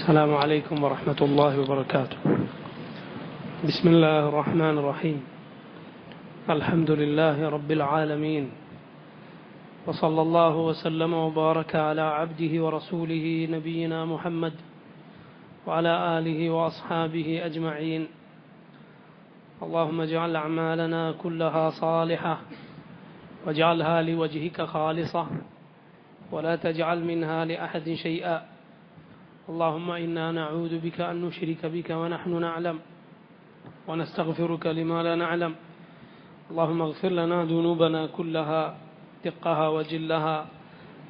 السلام عليكم ورحمة الله وبركاته. بسم الله الرحمن الرحيم. الحمد لله رب العالمين، وصلى الله وسلم وبارك على عبده ورسوله نبينا محمد وعلى آله وأصحابه أجمعين. اللهم اجعل أعمالنا كلها صالحة واجعلها لوجهك خالصة ولا تجعل منها لأحد شيئا. اللهم إنا نعوذ بك أن نشرك بك ونحن نعلم ونستغفرك لما لا نعلم. اللهم اغفر لنا ذنوبنا كلها دقها وجلها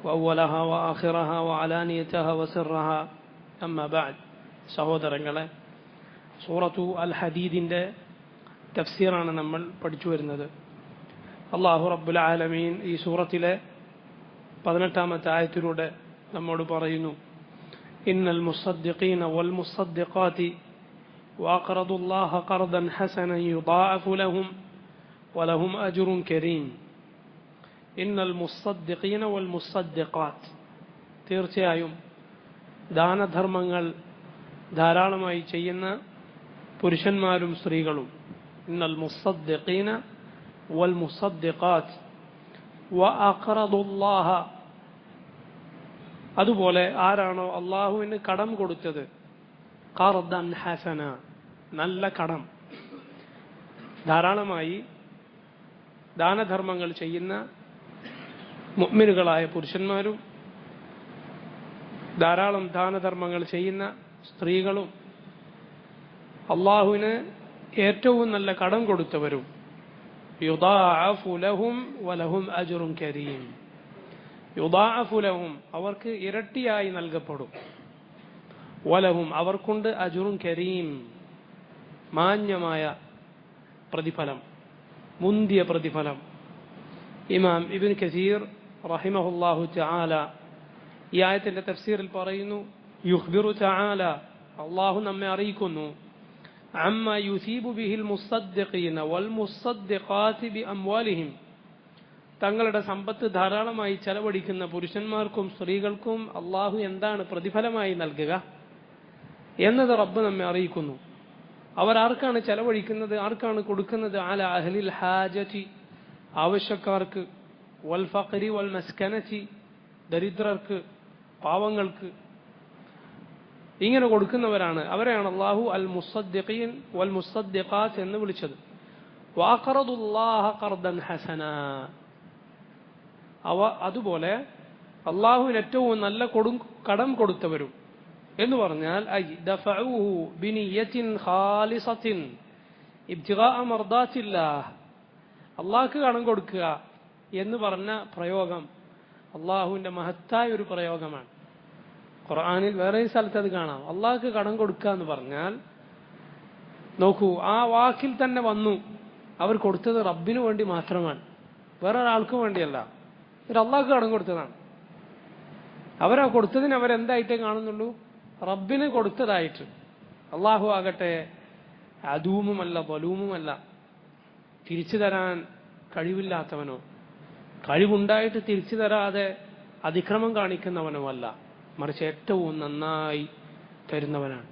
وأولها وآخرها وعلانيتها وسرها. أما بعد. സഹോദരങ്ങളെ, സൂറത്തു അൽ ഹദീദിൻ്റെ തഫ്സീറാണ് നമ്മൾ പഠിച്ചു വരുന്നത്. അല്ലാഹു റബ്ബുൽ ആലമീൻ ഈ സൂറത്തിലെ 18-ാമത്തെ ആയത്തിലൂടെ നമ്മോട് പറയുന്നു, ഇന്നൽ മുസദ്ദിഖീന വൽ മുസദ്ദിഖാതി വഅഖറദു അല്ലാഹ ഖർദൻ ഹസനൻ യുദാഅഫു ലഹും വലഹും അജ്റുൻ കരീം. ഇന്നൽ മുസദ്ദിഖീന വൽ മുസദ്ദിഖാത്ത്, തീർച്ചയായും ദാനധർമ്മങ്ങൾ ധാരാളമായി ചെയ്യുന്ന പുരുഷന്മാരും സ്ത്രീകളും. ഇന്നൽ മുസദ്ദിഖീന വൽ മുസദ്ദിഖാത്ത് വഅഖറദു അല്ലാഹ, അതുപോലെ ആരാണോ അള്ളാഹുവിന് കടം കൊടുത്തത്, ഖർദൻ ഹസന, നല്ല കടം, ധാരാളമായി ദാനധർമ്മങ്ങൾ ചെയ്യുന്ന മുഅ്മിനുകളായ പുരുഷന്മാരും ധാരാളം ദാനധർമ്മങ്ങൾ ചെയ്യുന്ന സ്ത്രീകളും അള്ളാഹുവിന് ഏറ്റവും നല്ല കടം കൊടുത്തവരും. യുദാഅഫു ലഹും വലഹും അജ്റുൻ കരീം. യുദാഅഫു ലഹും, അവർക്ക് ഇരട്ടിയായി നൽകപ്പെടും. വലഹും, അവർക്കുണ്ട് അജ്റുൻ കരീം, മാന്യമായ പ്രതിഫലം, മുന്തിയ പ്രതിഫലം. ഇമാം ഇബ്നു കസീർ റഹിമഹുല്ലാഹു തആല ഈ ആയത്തിന്റെ തഫ്സീറിൽ പറയുന്നു, യുഖ്ബിറു തആല, അല്ലാഹു നമ്മെ അറിയിക്കുന്നു, അമ്മാ യുസീബു ബിഹിൽ മുസദ്ദിഖീന വൽ മുസദ്ദിഖാതി ബിഅംവാലിഹിം, തങ്ങളുടെ സമ്പത്ത് ധാരാളമായി ചെലവഴിക്കുന്ന പുരുഷന്മാർക്കും സ്ത്രീകൾക്കും അള്ളാഹു എന്താണ് പ്രതിഫലമായി നൽകുക എന്നത് റബ്ബ് നമ്മെ അറിയിക്കുന്നു. അവർ ആർക്കാണ് ചെലവഴിക്കുന്നത്, ആർക്കാണ് കൊടുക്കുന്നത്? അല അഹ്ലിൽ ഹാജതി, ആവശ്യക്കാർക്ക്, വൽ ഫഖരി വൽ മസ്കനതി, ദരിദ്രർക്ക്, പാവങ്ങൾക്ക്, ഇങ്ങനെ കൊടുക്കുന്നവരാണ്. അവരെയാണ് അള്ളാഹു അൽ മുസദ്ദിഖീൻ വൽ മുസദ്ദിഖാത്ത് എന്ന് വിളിച്ചത്. വഅഖറദുല്ലാഹ ഖർദൻ ഹസന, അതുപോലെ അള്ളാഹുവിന് ഏറ്റവും നല്ല കടം കൊടുത്തവരും എന്ന് പറഞ്ഞാൽ ഐ ദഫഉഹു ബിനിയത്തിൻ ഖാലിസത്തിൻ ഇബ്തിഗാഅ മർദാത്തില്ലാഹ്, അള്ളാഹ്ക്ക് കടം കൊടുക്കുക എന്ന് പറഞ്ഞ പ്രയോഗം അള്ളാഹുവിന്റെ മഹത്തായ ഒരു പ്രയോഗമാണ്. ഖുർആനിൽ വേറെ സ്ഥലത്ത് അത് കാണാം. അള്ളാഹ്ക്ക് കടം കൊടുക്കുക എന്ന് പറഞ്ഞാൽ, നോക്കൂ, ആ വാക്കിൽ തന്നെ വന്നു അവർ കൊടുത്തത് റബ്ബിനു വേണ്ടി മാത്രമാണ്, വേറെ ഒരാൾക്കും വേണ്ടിയല്ല. ഒരു അള്ളാഹ്ക്ക് കടം കൊടുത്തതാണ്. അവരാ കൊടുത്തതിന് അവരെന്തായിട്ടേ കാണുന്നുള്ളൂ? റബ്ബിന് കൊടുത്തതായിട്ട്. അള്ളാഹു ആകട്ടെ അദൂമുമല്ല ബലൂമുമല്ല, തിരിച്ചു തരാൻ കഴിവില്ലാത്തവനോ കഴിവുണ്ടായിട്ട് തിരിച്ചു തരാതെ അതിക്രമം കാണിക്കുന്നവനോ അല്ല, മറിച്ച് ഏറ്റവും നന്നായി തരുന്നവനാണ്.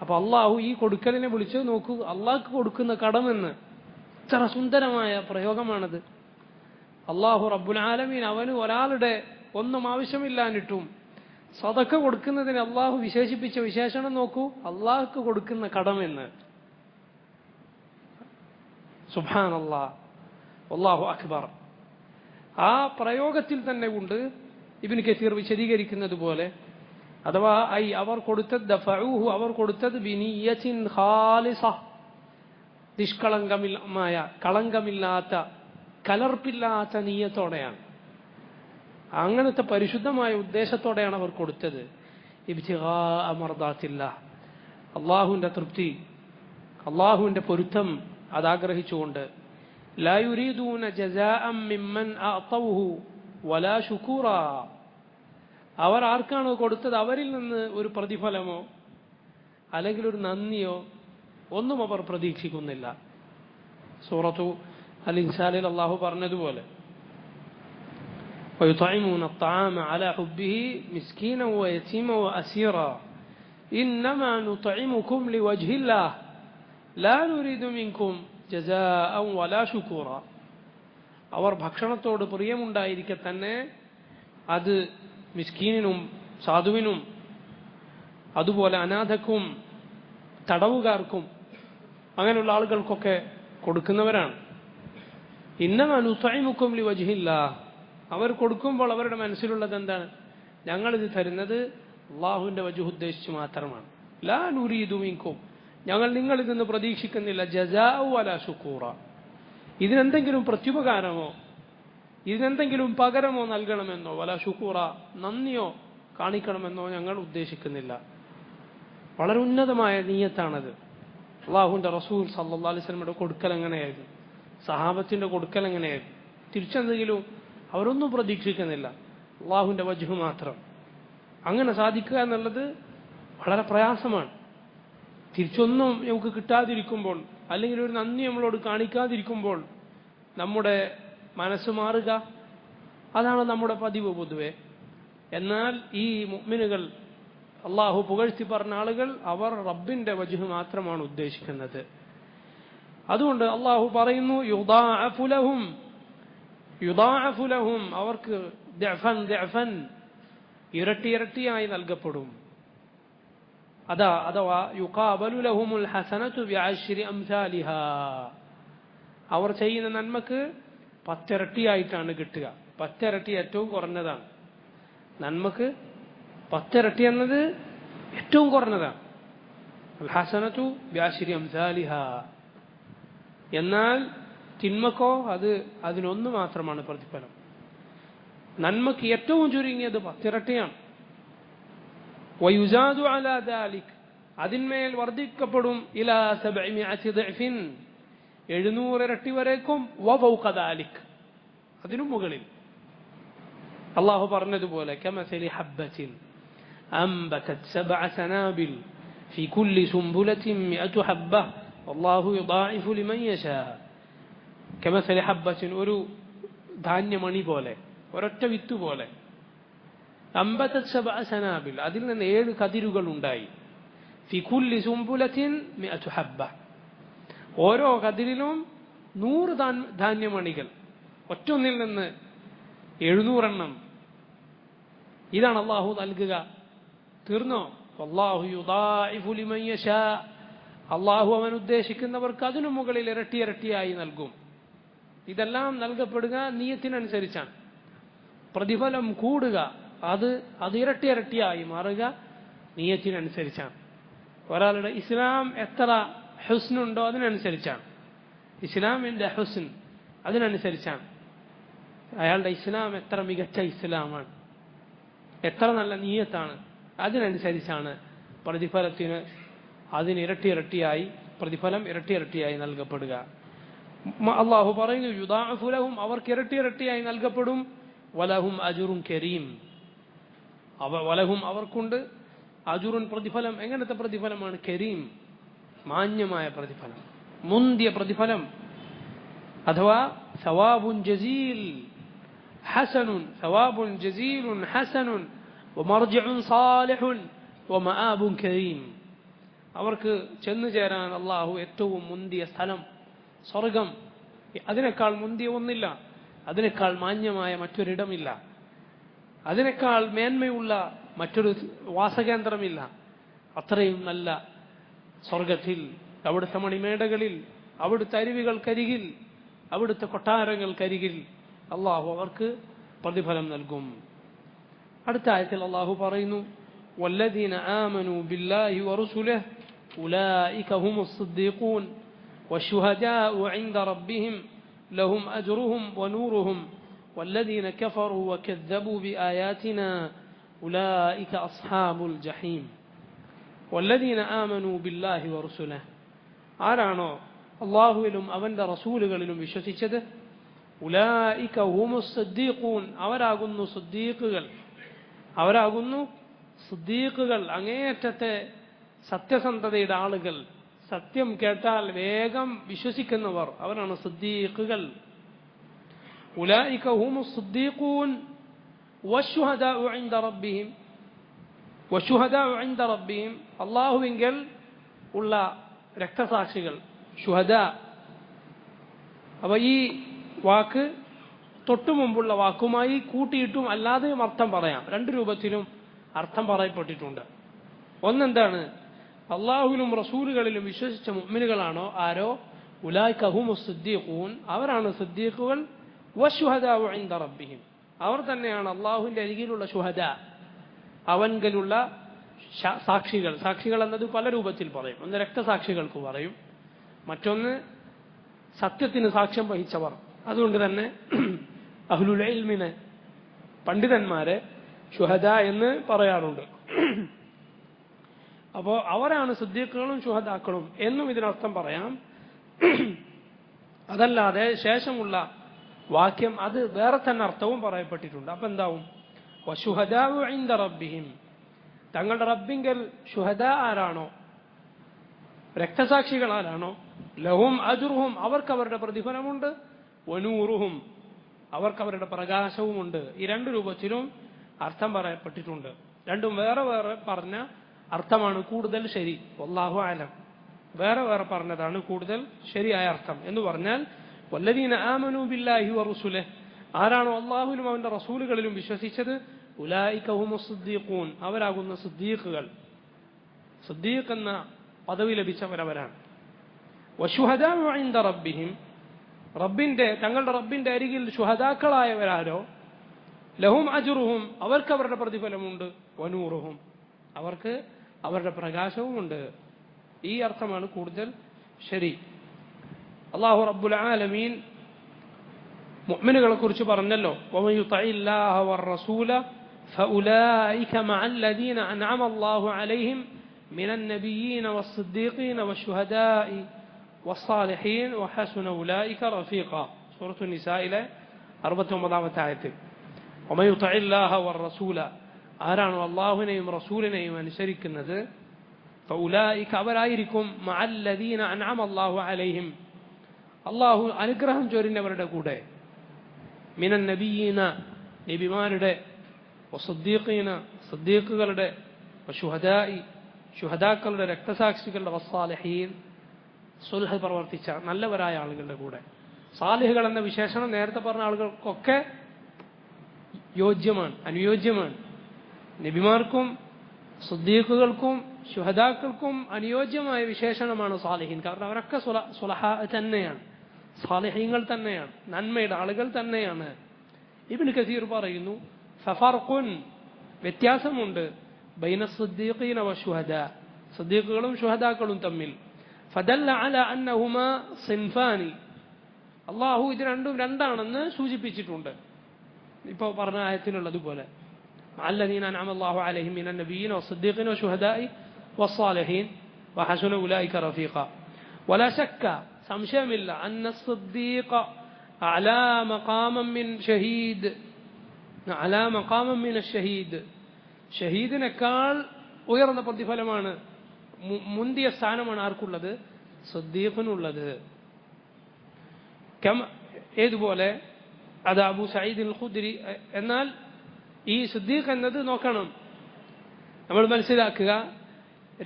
അപ്പൊ അള്ളാഹു ഈ കൊടുക്കലിനെ വിളിച്ച് നോക്കൂ, അള്ളാഹ്ക്ക് കൊടുക്കുന്ന കടമെന്ന്. ഇത്ര സുന്ദരമായ പ്രയോഗമാണത്. അള്ളാഹു റബ്ബുൽ ആലമീൻ അവന് ഒരാളുടെ ഒന്നും ആവശ്യമില്ലാഞ്ഞിട്ടും സദഖ കൊടുക്കുന്നതിന് അള്ളാഹു വിശേഷിപ്പിച്ച വിശേഷണം നോക്കൂ, അള്ളാഹ്ക്ക് കൊടുക്കുന്ന കടമെന്ന്. സുബ്ഹാനല്ലാഹ്, അല്ലാഹു അക്ബർ. ആ പ്രയോഗത്തിൽ തന്നെ ഉണ്ട് ഇബ്നു കസീർ വിശദീകരിക്കുന്നത് പോലെ, അഥവാ ഐ അവർ കൊടുത്തത് ദഫഉഹു, അവർ കൊടുത്തത് ബിനിയത്തിൻ ഖാലിസ, നിഷ്കളങ്കമായ, കളങ്കമില്ലാത്ത, കലർപ്പില്ലാത്ത നീയത്തോടെയാണ്, അങ്ങനത്തെ പരിശുദ്ധമായ ഉദ്ദേശത്തോടെയാണ് അവർ കൊടുത്തത്. ഇബ്തിഗാഅ മർദാത്തില്ലാഹ്, അള്ളാഹുവിന്റെ തൃപ്തി, അള്ളാഹുവിന്റെ പൊരുത്തം അതാഗ്രഹിച്ചുകൊണ്ട്. ലാ യുരീദൂന ജസാഅൻ മിമ്മൻ അഅതൗഹു വലാ ശുകൂറാ, അവർ ആർക്കാണോ കൊടുത്തത് അവരിൽ നിന്ന് ഒരു പ്രതിഫലമോ അല്ലെങ്കിൽ ഒരു നന്ദിയോ ഒന്നും അവർ പ്രതീക്ഷിക്കുന്നില്ല. സൂറത്തു അൽ ഇൻസാനിൽ അള്ളാഹു പറഞ്ഞതുപോലെ, ويطعمون الطعام على حبه مسكينا ويتيما وأسيرا ഇന്നമാ നുത്ഇമുകും ലിവജ്ഹില്ലാഹ് ലാ നുരീദു മിൻകും ജസാഅൻ വലാ ശുകൂറ. അവർ ഭക്ഷണത്തോട് പ്രിയമുണ്ടായിരിക്കെ തന്നെ അത് മിസ്കീനിനും സാധുവിനും അതുപോലെ അനാഥക്കും തടവുകാർക്കും അങ്ങനെയുള്ള ആളുകൾക്കൊക്കെ കൊടുക്കുന്നവരാണ്. ഇന്നമാ നുത്ഇമുകും ലിവജ്ഹില്ലാഹ്. അവർ കൊടുക്കുമ്പോൾ അവരുടെ മനസ്സിലുള്ളത് എന്താണ്? ഞങ്ങളിത് തരുന്നത് അള്ളാഹുവിന്റെ വജ്ഹ് ഉദ്ദേശിച്ച് മാത്രമാണ്. ലാ നുരീദു മിൻകും, ഞങ്ങൾ നിങ്ങളിൽ നിന്ന് പ്രതീക്ഷിക്കുന്നില്ല ജസാഅ വലാ ശുകൂറ, ഇതിനെന്തെങ്കിലും പ്രത്യുപകാരമോ ഇതിനെന്തെങ്കിലും പകരമോ നൽകണമെന്നോ വലാ ശുകൂറ, നന്ദിയോ കാണിക്കണമെന്നോ ഞങ്ങൾ ഉദ്ദേശിക്കുന്നില്ല. വളരെ ഉന്നതമായ നിയ്യത്താണത്. അള്ളാഹുവിന്റെ റസൂൽ സല്ലല്ലാഹു അലൈഹി വസല്ലമയുടെ കൊടുക്കൽ എങ്ങനെയായിരുന്നു, സഹാബത്തിന്റെ കൊടുക്കൽ എങ്ങനെയായിരുന്നു. തിരിച്ചെന്തെങ്കിലും അവരൊന്നും പ്രതീക്ഷിക്കുന്നില്ല, അള്ളാഹുവിന്റെ വജ്ഹ് മാത്രം. അങ്ങനെ സാധിക്കുക എന്നുള്ളത് വളരെ പ്രയാസമാണ്. തിരിച്ചൊന്നും നമുക്ക് കിട്ടാതിരിക്കുമ്പോൾ, അല്ലെങ്കിൽ ഒരു നന്ദി നമ്മളോട് കാണിക്കാതിരിക്കുമ്പോൾ നമ്മുടെ മനസ്സ് മാറുക, അതാണ് നമ്മുടെ പതിവ് പൊതുവെ. എന്നാൽ ഈ മുഅ്മിനുകൾ, അള്ളാഹു പുകഴ്ത്തി പറഞ്ഞ ആളുകൾ, അവർ റബ്ബിന്റെ വജ്ഹ് മാത്രമാണ് ഉദ്ദേശിക്കുന്നത്. അതുകൊണ്ട് അള്ളാഹു പറയുന്നു യുദാഅഫു ലഹും, അവർക്ക് ദഅഫൻ ഇരട്ടി ഇരട്ടിയായി നൽകപ്പെടും. അഥവാ യുഖാബലു ലഹുമുൽ ഹസനതു ബിഅശ്രി അംസാലിഹാ, അവർ ചെയ്യുന്ന നന്മക്ക് 10 ഇരട്ടിയായിട്ടാണ് കിട്ടുക. 10 ഇരട്ടി ഏറ്റവും കുറഞ്ഞതാണ്. നന്മക്ക് 10 ഇരട്ടി എന്നത് ഏറ്റവും കുറഞ്ഞതാണ്. അൽ ഹസനതു ബിഅശ്രി അംസാലിഹാ. എന്നാൽ തിന്മക്കോ അതിനൊന്ന് മാത്രമാണ് പ്രതിഫലം. നന്മക്ക് ഏറ്റവും ചുരുങ്ങിയത് 10 ഇരട്ടിയാണ്. വയുസാദു അലാ ദാലിക്, അതിന്മേൽ വർദ്ധിക്കപ്പെടും ഇലാ 700 ضعഫിൻ, 700 ഇരട്ടി വരേക്കും. വഫൗക ദാലിക്, അതിനു മുകളിൽ. അല്ലാഹു പറഞ്ഞതുപോലെ കമസലി ഹബ്ബത്തിൻ അംബതത് 7 സനാബിൽ ഫീ കുല്ലി സുംബുലത്തിൻ 100 ഹബ്ബ വല്ലാഹു യുദാഇഫു ലിമൻ യശാ. കമസലി ഹബ്ബത്തിൻ, ഒരു ധാന്യമണി പോലെ, ഒരൊറ്റ വിത്ത് പോലെ. അംബതത് 7 സനാബിൽ, അതിൽ നിന്ന് 7 കതിരുകൾ ഉണ്ടായി. ഫി കുല്ലി സുംബുലത്തിൻ 100 ഹബ്ബ, ഓരോ കതിരിലും 100 ധാന്യമണികൾ, ഒറ്റൊന്നിൽ നിന്ന് 700 എണ്ണം. ഇതാണ് അള്ളാഹു നൽകുക. തീർന്നോ? വല്ലാഹു യുദാഇഫു ലിമൻ യശാ, അള്ളാഹു അവൻ ഉദ്ദേശിക്കുന്നവർക്ക് അതിനു മുകളിൽ ഇരട്ടി ഇരട്ടിയായി നൽകും. ഇതെല്ലാം നൽകപ്പെടുക നിയ്യത്തിനനുസരിച്ചാണ്. പ്രതിഫലം കൂടുക, അത് ഇരട്ടി ഇരട്ടിയായി മാറുക നിയ്യത്തിനനുസരിച്ചാണ്. ഒരാളുടെ ഇസ്ലാം എത്ര ഹുസ്നുണ്ടോ അതിനനുസരിച്ചാണ്. ഇസ്ലാമിന്റെ ഹുസ്ൻ അതിനനുസരിച്ചാണ്. അയാളുടെ ഇസ്ലാം എത്ര മികച്ച ഇസ്ലാമാണ്, എത്ര നല്ല നിയ്യത്താണ്, അതിനനുസരിച്ചാണ് പ്രതിഫലത്തിന് അതിന് ഇരട്ടി ഇരട്ടിയായി പ്രതിഫലം ഇരട്ടി ഇരട്ടിയായി നൽകപ്പെടുക. അള്ളാഹു പറയുന്നു യുദാഅഫു ലഹും, അവർക്ക് ഇരട്ടി ഇരട്ടിയായി നൽകപ്പെടും. വലഹും അജ്റുൻ കരീം, വലഹും അവർക്കുണ്ട് അജ്റുൻ പ്രതിഫലം. എങ്ങനത്തെ പ്രതിഫലമാണ്? കരീം, മാന്യമായ പ്രതിഫലം, മുന്തിയ പ്രതിഫലം. അഥവാ സവാബുൻ ജസീൽ ഹസനുൻ, സവാബുൻ ജസീലുൻ ഹസനുൻ വമർജിഉൻ സാലിഹുൻ വമആബുൻ കരീം. അവർക്ക് ചെന്നു ചേരാൻ അള്ളാഹു ഏറ്റവും മുന്തിയ സ്ഥലം സ്വർഗം, അതിനേക്കാൾ മുന്തിയ ഒന്നില്ല, അതിനേക്കാൾ മാന്യമായ മറ്റൊരിടമില്ല, അതിനേക്കാൾ മേന്മയുള്ള മറ്റൊരു വാസകേന്ദ്രമില്ല. അത്രയും നല്ല സ്വർഗത്തിൽ, അവിടുത്തെ മണിമേടകളിൽ, അവിടുത്തെ അരുവികൾക്കരികിൽ, അവിടുത്തെ കൊട്ടാരങ്ങൾക്കരികിൽ അള്ളാഹു അവർക്ക് പ്രതിഫലം നൽകും. അടുത്ത ആയത്തിൽ അള്ളാഹു പറയുന്നു വല്ലദീന ആമനൂ ബില്ലാഹി വറസുലിഹി ഉലൈക ഹുമുസ് സിദ്ദീഖൂൻ والشهداء عند ربهم لهم أجرهم ونورهم والذين كفروا وكذبوا بآياتنا أولئك أصحاب الجحيم. والذين آمنوا بالله ورسله, ആരാണോ അള്ളാഹുവിലും അവന്റെ റസൂലുകളിലും വിശ്വസിച്ചത്, ഉലൈക ഹുമുസ് സിദ്ദീഖൂൻ, അവരാകുന്നു സിദ്ദീഖുകൾ, അവരാകുന്നു സിദ്ദീഖുകൾ, അങ്ങേയറ്റത്തെ സത്യസന്ധതയുടെ ആളുകൾ, സത്യം കേട്ടാൽ വേഗം വിശ്വസിക്കുന്നവർ, അവരാണ് സിദ്ദീഖുകൾ. ഉലൈക ഹുമുസ് സിദ്ദീഖൂൻ വശുഹദാഉ ഇൻദ റബ്ബിഹിം, വശുഹദാഉ ഇൻദ റബ്ബിഹിം അല്ലാഹുവിങ്കൽ ഉള്ള രക്തസാക്ഷികൾ ശുഹദാ. അപ്പോൾ ഈ വാക്ക് തൊട്ടു മുമ്പുള്ള വാക്കുമായി കൂട്ടിയിട്ടും അല്ലാതെയും അർത്ഥം പറയാം. രണ്ട് രൂപത്തിലും അർത്ഥം പറയപ്പെട്ടിട്ടുണ്ട്. ഒന്നെന്താണ്? അള്ളാഹുവിലും റസൂലുകളിലും വിശ്വസിച്ച മുഅ്മിനുകളാണോ ആരോ ഉലൈക ഹുമുസ് സിദ്ദീഖൂൻ, അവരാണ് സിദ്ദീഖുകൾ. വശുഹദാഉ ഇൻദ റബ്ബിഹിം, അവർ തന്നെയാണ് അള്ളാഹുവിന്റെ അരികിലുള്ള ശുഹദാ, അവൻകലുള്ള സാക്ഷികൾ. സാക്ഷികൾ എന്നത് പല രൂപത്തിൽ പറയും. ഒന്ന് രക്തസാക്ഷികൾക്ക് പറയും, മറ്റൊന്ന് സത്യത്തിന് സാക്ഷ്യം വഹിച്ചവർ. അതുകൊണ്ട് തന്നെ അഹ്ലുൽ ഇൽമിനെ, പണ്ഡിതന്മാരെ ശുഹദാ എന്ന് പറയാറുണ്ട്. അപ്പോൾ അവരാണ് സിദ്ദീഖുകളും ശുഹദാക്കളും എന്നും ഇതിനർത്ഥം പറയാം. അതല്ലാതെ ശേഷമുള്ള വാക്യം അത് വേറെ തന്നെ അർത്ഥവും പറയപ്പെട്ടിട്ടുണ്ട്. അപ്പൊ എന്താവും? വശുഹദാഉ ഇൻദ റബ്ബിഹിം, തങ്ങളുടെ റബ്ബിങ്കൽ ശുഹദാ ആരാണോ, രക്തസാക്ഷികൾ ആരാണോ, ലഹും അജ്റുഹും, അവർക്ക് അവരുടെ പ്രതിഫലമുണ്ട്, വനൂറുഹും, അവർക്ക് അവരുടെ പ്രകാശവുമുണ്ട്. ഈ രണ്ട് രൂപത്തിലും അർത്ഥം പറയപ്പെട്ടിട്ടുണ്ട്. രണ്ടും വേറെ വേറെ പറഞ്ഞ അർത്ഥമാണ് കൂടുതൽ ശരി. വല്ലാഹു അലം. വേറെ വേറെ പറഞ്ഞതാണ് കൂടുതൽ ശരിയായ അർത്ഥം. എന്ന് പറഞ്ഞാൽ വല്ലദീന ആമനൂ ബില്ലാഹി വറസൂലിഹി, ആരാണോ അല്ലാഹുവിലും അവന്റെ റസൂലുകളിലും വിശ്വസിച്ചത്, ഉലൈക ഹുമുസ് സിദ്ദീഖൂൻ, അവരാകുന്ന സിദ്ദീഖുകൾ. സിദ്ദീഖ് എന്ന പദവി ലഭിച്ചവരവരാണ്. വശുഹദാഉ ഇൻദ റബ്ബിഹിം, തങ്ങളുടെ റബ്ബിന്റെ അരികിൽ ശുഹദാക്കളായവരാരോ, ലഹും അജ്റുഹും, അവർക്ക് അവരുടെ പ്രതിഫലമുണ്ട്, വനൂറുഹും, അവർക്ക് അവരുടെ പ്രകാശവുമുണ്ട്. ഈ അർത്ഥമാണ് കൂടുതൽ ശരി. അല്ലാഹു റബ്ബുൽ ആലമീൻ മുഅ്മിനുകളെ കുറിച്ച് പറഞ്ഞല്ലോ, വമൻ യുതഇല്ലാഹ വറസൂല ഫഉലൈക മഅല്ലദീന അൻഅമ അല്ലാഹു അലൈഹിം മിനൻ നബിയ്യീന വസ്സിദ്ദീഖീന വശുഹദാഇ വസ്സാലിഹീൻ വഹസുന ഉലൈക റഫീഖ. സൂറത്തു നിസായിലെ 69-ാമത്തെ ആയത്ത്. വമൻ യുതഇല്ലാഹ വറസൂല, ആരാണോ അല്ലാഹുവിനെയും റസൂലിനെയും അനുസരിക്കുന്നത്, ഫഉലൈക, അവരായിരിക്കും, മഅല്ലദീന അൻഅമ അല്ലാഹു അലൈഹിം, അല്ലാഹു അനുഗ്രഹം ചൊരിഞ്ഞവരുടെ കൂടെ, മിനൻ നബിയ്യീന, നബിമാരുടെ, വസ്സിദ്ദീഖീന, സിദ്ദീഖുകളുടെ, വശുഹദാഇ, ശുഹദാക്കളുടെ, രക്തസാക്ഷികളുടെ, വസ്സാലിഹീൻ, സുൽഹ് പ്രവർത്തിച്ച നല്ലവരായ ആളുകളുടെ കൂടെ. സാലിഹുകൾ എന്ന വിശേഷണം നേരത്തെ പറഞ്ഞ ആളുകൾക്കൊക്കെ യോജ്യമാണ്, അനുയോജ്യമാണ്. നബിമാർക്കും സിദ്ദീഖുകൾക്കും ശുഹദാക്കൾക്കും അനുയോജ്യമായ വിശേഷണമാണ് സാലിഹീൻ. കാരണം അവരൊക്കെ സുലഹാ തന്നെയാണ്, സാലിഹീങ്ങൾ തന്നെയാണ്, നന്മയുടെ ആളുകൾ തന്നെയാണ്. ഇബ്നു കസീർ പറയുന്നു, ഫഫർഖുൻ, വ്യത്യാസമുണ്ട്, ബൈന സിദ്ദീഖീന വശുഹദാ, സിദ്ദീഖുകളും ശുഹദാക്കളും തമ്മിൽ. ഫദല്ല അലാ അന്നഹുമാ സിൻഫാനി, അല്ലാഹു ഇത് രണ്ടും രണ്ടാണെന്ന് സൂചിപ്പിച്ചിട്ടുണ്ട്. ഇപ്പോൾ പറഞ്ഞ ആയത്തിലുള്ളതുപോലെ, الذين أنعم الله عليهم من النبيين والصديقين والشهداء والصالحين وحسن أولئك رفيقا. ولا شك സംശയം ഇല്ല, أن الصديق أعلى مقاما من شهيد، أعلى مقاما من الشهيد, ഷഹീദിനേക്കാൾ ഉയർന്ന പ്രതിഫലമാണ്, മുന്തിയ സ്ഥാനമാണ് ആർക്കുള്ളത്? സിദ്ദീഖിനുള്ളത്. ഏതുപോലെ അത് അബൂ സഈദ് അൽ ഖുദ്രി. എന്നാൽ ഈ സിദ്ദീഖ് എന്നത് നോക്കണം, നമ്മൾ മനസ്സിലാക്കുക,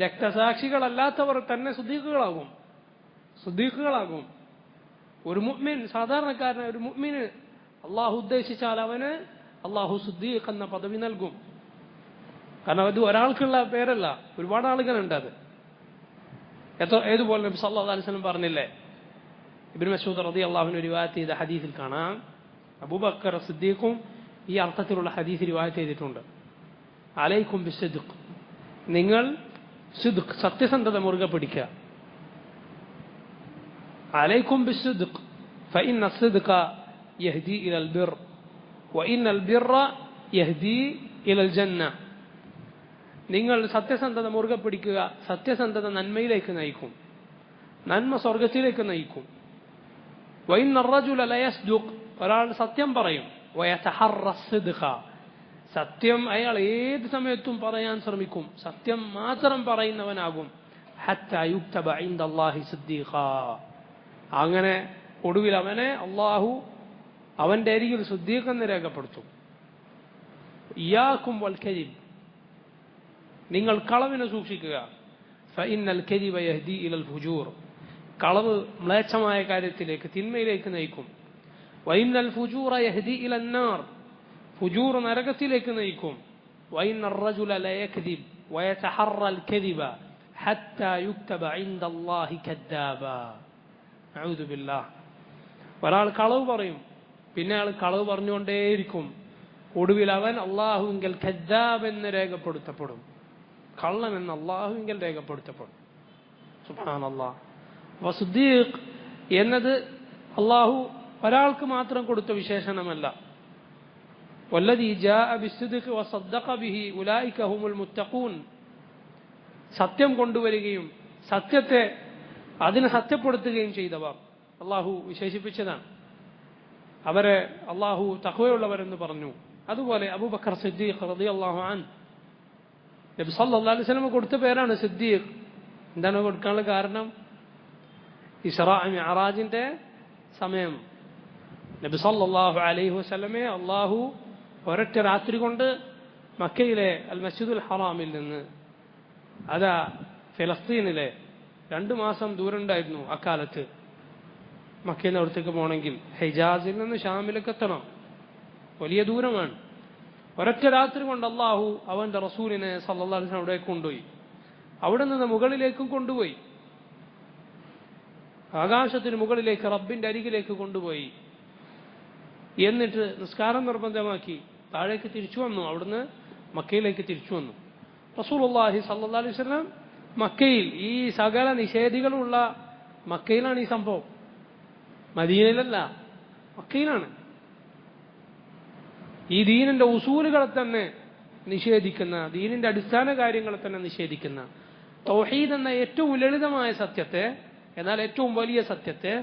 രക്തസാക്ഷികളല്ലാത്തവർ തന്നെ സിദ്ദീഖുകളാകും. ഒരു മുഅ്മിൻ, സാധാരണക്കാരനായ ഒരു മുഅ്മിന് അള്ളാഹു ഉദ്ദേശിച്ചാൽ അവന് അള്ളാഹു സിദ്ദീഖ് എന്ന പദവി നൽകും. കാരണം അത് ഒരാൾക്കുള്ള പേരല്ല, ഒരുപാട് ആളുകളുണ്ട്. അത് ഏതുപോലെ നബി സല്ലല്ലാഹു അലൈഹി വസല്ലം പറഞ്ഞില്ലേ, ഇബ്നു മസ്ഊദ് റളിയല്ലാഹു അൻഹു റിവായത്ത് ചെയ്ത ഹദീസിൽ കാണാം, അബൂബക്കർ സിദ്ദീഖും ഈ അർത്ഥത്തിലുള്ള ഹദീസ് റിവായത്ത് ചെയ്തിട്ടുണ്ട്. അലൈക്കും ബിസ്സിദ്ഖ്, നിങ്ങൾ സിദ്ഖ്, സത്യസന്ധത മുറുകെ പിടിക്കുക. അലൈക്കും ബിസ്സിദ്ഖ് ഫഇന്ന സിദ്ഖ യഹ്ദി ഇലൽ ബിർ വഇന്നൽ ബിർറ യഹ്ദി ഇലൽ ജന്ന. നിങ്ങൾ സത്യസന്ധത മുറുകെ പിടിക്കുക, സത്യസന്ധത നന്മയിലേക്ക് നയിക്കും, നന്മ സ്വർഗത്തിലേക്ക് നയിക്കും. വഇന്ന റജുല ലയസ്ദുഖ്, ഒരാൾ സത്യം പറയും, വയതഹറ സിദ്ഖ, സത്യം അയാൾ ഏത് സമയത്തും പറയാൻ ശ്രമിക്കും, സത്യം മാത്രം പറയുന്നവനാകും. ഹത്താ യുക്തബ ഇൻദല്ലാഹി സിദ്ദീഖ, അങ്ങനെ ഒടുവിൽ അവനെ അള്ളാഹു അവന്റെ അരികിൽ സിദ്ദീഖ് എന്ന് രേഖപ്പെടുത്തും. ഇയ്യാക്കും വൽ കദിബ്, നിങ്ങൾ കളവിനെ സൂക്ഷിക്കുക. ഫഇന്നൽ കദിബ യഹ്ദി ഇലൽ ഫുജൂർ, കളവ് മ്ലേച്ഛമായ കാര്യത്തിലേക്ക് തിന്മയിലേക്ക് നയിക്കും. വഇന്നൽ ഫുജൂറ യഹ്ദി ഇലൻ നാർ, ഫുജൂർ നരകത്തിലേക്ക് നയിക്കും. വഇന്നർ റജുല ലയക്ദിബ് വയതഹറൽ കദിബ ഹത്താ യുക്തബ ഇൻദല്ലാഹി കദ്ദാബ. അഊദു ബില്ലാഹ്. ഒരാൾ കളവ് പറയും, പിന്നെ അയാൾ കളവ് പറഞ്ഞുകൊണ്ടേയിരിക്കും, ഒടുവിൽ അവൻ അള്ളാഹുവിങ്കൽ കദ്ദാബ് എന്ന് രേഖപ്പെടുത്തപ്പെടും, കള്ളൻ എന്ന് അള്ളാഹുവിങ്കൽ രേഖപ്പെടുത്തപ്പെടും. സുബ്ഹാനല്ലാഹ്. വസുദ്ദീഖ് എന്നത് അള്ളാഹു ഒരാൾക്ക് മാത്രം കൊടുത്ത വിശേഷണമല്ല. വല്ലദീ ജാഅ ബിസ്സിദ്ഖി വസദ്ദഖ ബിഹി ഉലൈക ഹുമുൽ മുത്തഖൂൻ, സത്യം കൊണ്ടുവരികയും സത്യത്തെ അതിനെ സത്യപ്പെടുത്തുകയും ചെയ്തവർ അള്ളാഹു വിശേഷിപ്പിച്ചതാണ്. അവരെ അള്ളാഹു തഖ്വയുള്ളവരെന്ന് പറഞ്ഞു. അതുപോലെ അബൂബക്കർ സിദ്ദീഖ് റളിയല്ലാഹു അൻഹു, നബി സല്ലല്ലാഹു അലൈഹി വസല്ലം കൊടുത്ത പേരാണ് സിദ്ദീഖ്. എന്താണ് കൊടുക്കാനുള്ള കാരണം? ഇസ്റാ മിഅറാജിന്റെ സമയം നബി സല്ലല്ലാഹു അലൈഹി വസല്ലമയെ അള്ളാഹു ഒരൊറ്റ രാത്രി കൊണ്ട് മക്കയിലെ അൽ മസ്ജിദുൽ ഹറാമിൽ നിന്ന്, അതാ ഫലസ്തീനിലെ 2 മാസം ദൂരമുണ്ടായിരുന്നു അക്കാലത്ത്. മക്കയിൽ നിന്ന് അവിടത്തേക്ക് പോകണമെങ്കിൽ ഹിജാസിൽ നിന്ന് ഷാമിലേക്ക് എത്തണം, വലിയ ദൂരമാണ്. ഒരൊറ്റ രാത്രി കൊണ്ട് അള്ളാഹു അവന്റെ റസൂലിനെ സല്ലല്ലാഹു അലൈഹി വസല്ലം അവിടെ കൊണ്ടുപോയി. അവിടെ നിന്ന് മുകളിലേക്കും കൊണ്ടുപോയി, ആകാശത്തിന് മുകളിലേക്ക് റബ്ബിന്റെ അരികിലേക്ക് കൊണ്ടുപോയി. എന്നിട്ട് നിസ്കാരം നിർബന്ധമാക്കി താഴേക്ക് തിരിച്ചു വന്നു. അവിടുന്ന് മക്കയിലേക്ക് തിരിച്ചു വന്നു. റസൂലുള്ളാഹി സല്ലല്ലാഹു അലൈഹി വസല്ലം മക്കയിൽ, ഈ സകല നിഷേധികളുള്ള മക്കയിലാണ് ഈ സംഭവം, മദീനയിലല്ല, മക്കയിലാണ്. ഈ ദീനിന്റെ ഉസൂലുകളെ തന്നെ നിഷേധിക്കുന്ന, ദീനിന്റെ അടിസ്ഥാന കാര്യങ്ങളെ തന്നെ നിഷേധിക്കുന്ന, തൗഹീദ് എന്ന ഏറ്റവും ലളിതമായ സത്യത്തെ, എന്നാൽ ഏറ്റവും വലിയ സത്യത്തെ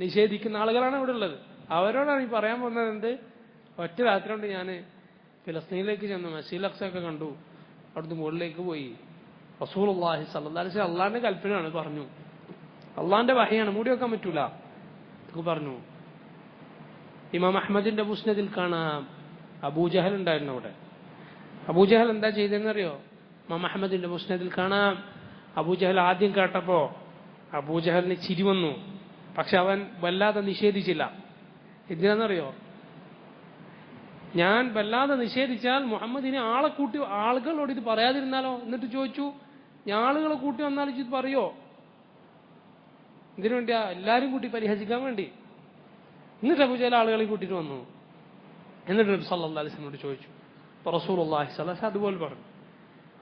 നിഷേധിക്കുന്ന ആളുകളാണ് ഇവിടെ ഉള്ളത്. അവരോടാണ് ഈ പറയാൻ പോകുന്നത്. എന്ത്? ഒറ്റ രാത്രി കൊണ്ട് ഞാൻ ഫലസ്തീനിലേക്ക് ചെന്നു, മസ്ജിദുൽ അഖ്സ ഒക്കെ കണ്ടു, അവിടുന്ന് മുകളിലേക്ക് പോയി. റസൂലുള്ളാഹി സ്വല്ലല്ലാഹു അലൈഹി വസല്ലം അള്ളാഹിന്റെ കൽപ്പനയാണ്, പറഞ്ഞു, അള്ളാഹിന്റെ വഹയാണ്, മൂടി വെക്കാൻ പറ്റൂല പറഞ്ഞു. ഇമാം അഹ്മദിന്റെ മുസ്നദിൽ കാണാം, അബൂജഹൽ ഉണ്ടായിരുന്നു അവിടെ. അബൂജഹൽ എന്താ ചെയ്തെന്നറിയോ? ഇമാം അഹ്മദിന്റെ മുസ്നദിൽ കാണാം, അബൂജഹൽ ആദ്യം കേട്ടപ്പോ അബൂജഹലിന് ചിരി വന്നു, പക്ഷെ അവൻ വല്ലാതെ നിഷേധിച്ചില്ല. എന്തിനാണെന്നറിയോ? ഞാൻ വല്ലാതെ നിഷേധിച്ചാൽ മുഹമ്മദിനെ ആളെ കൂട്ടി, ആളുകളോട് ഇത് പറയാതിരുന്നാലോ? എന്നിട്ട് ചോദിച്ചു, ഞാൻ ആളുകളെ കൂട്ടി വന്നാൽ ഇത് പറയോ? ഇതിനു വേണ്ടിയാ? എല്ലാരും കൂട്ടി പരിഹസിക്കാൻ വേണ്ടി. എന്നിട്ട് അബൂജഹൽ ആളുകളെ കൂട്ടിയിട്ട് വന്നു. എന്നിട്ട് നബി സല്ലല്ലാഹു അലൈഹി വസല്ലമയോട് ചോദിച്ചു. അപ്പോൾ റസൂലുള്ളാഹി സ്വല്ലല്ലാഹു അലൈഹി വസല്ലം അതുപോലെ പറഞ്ഞു.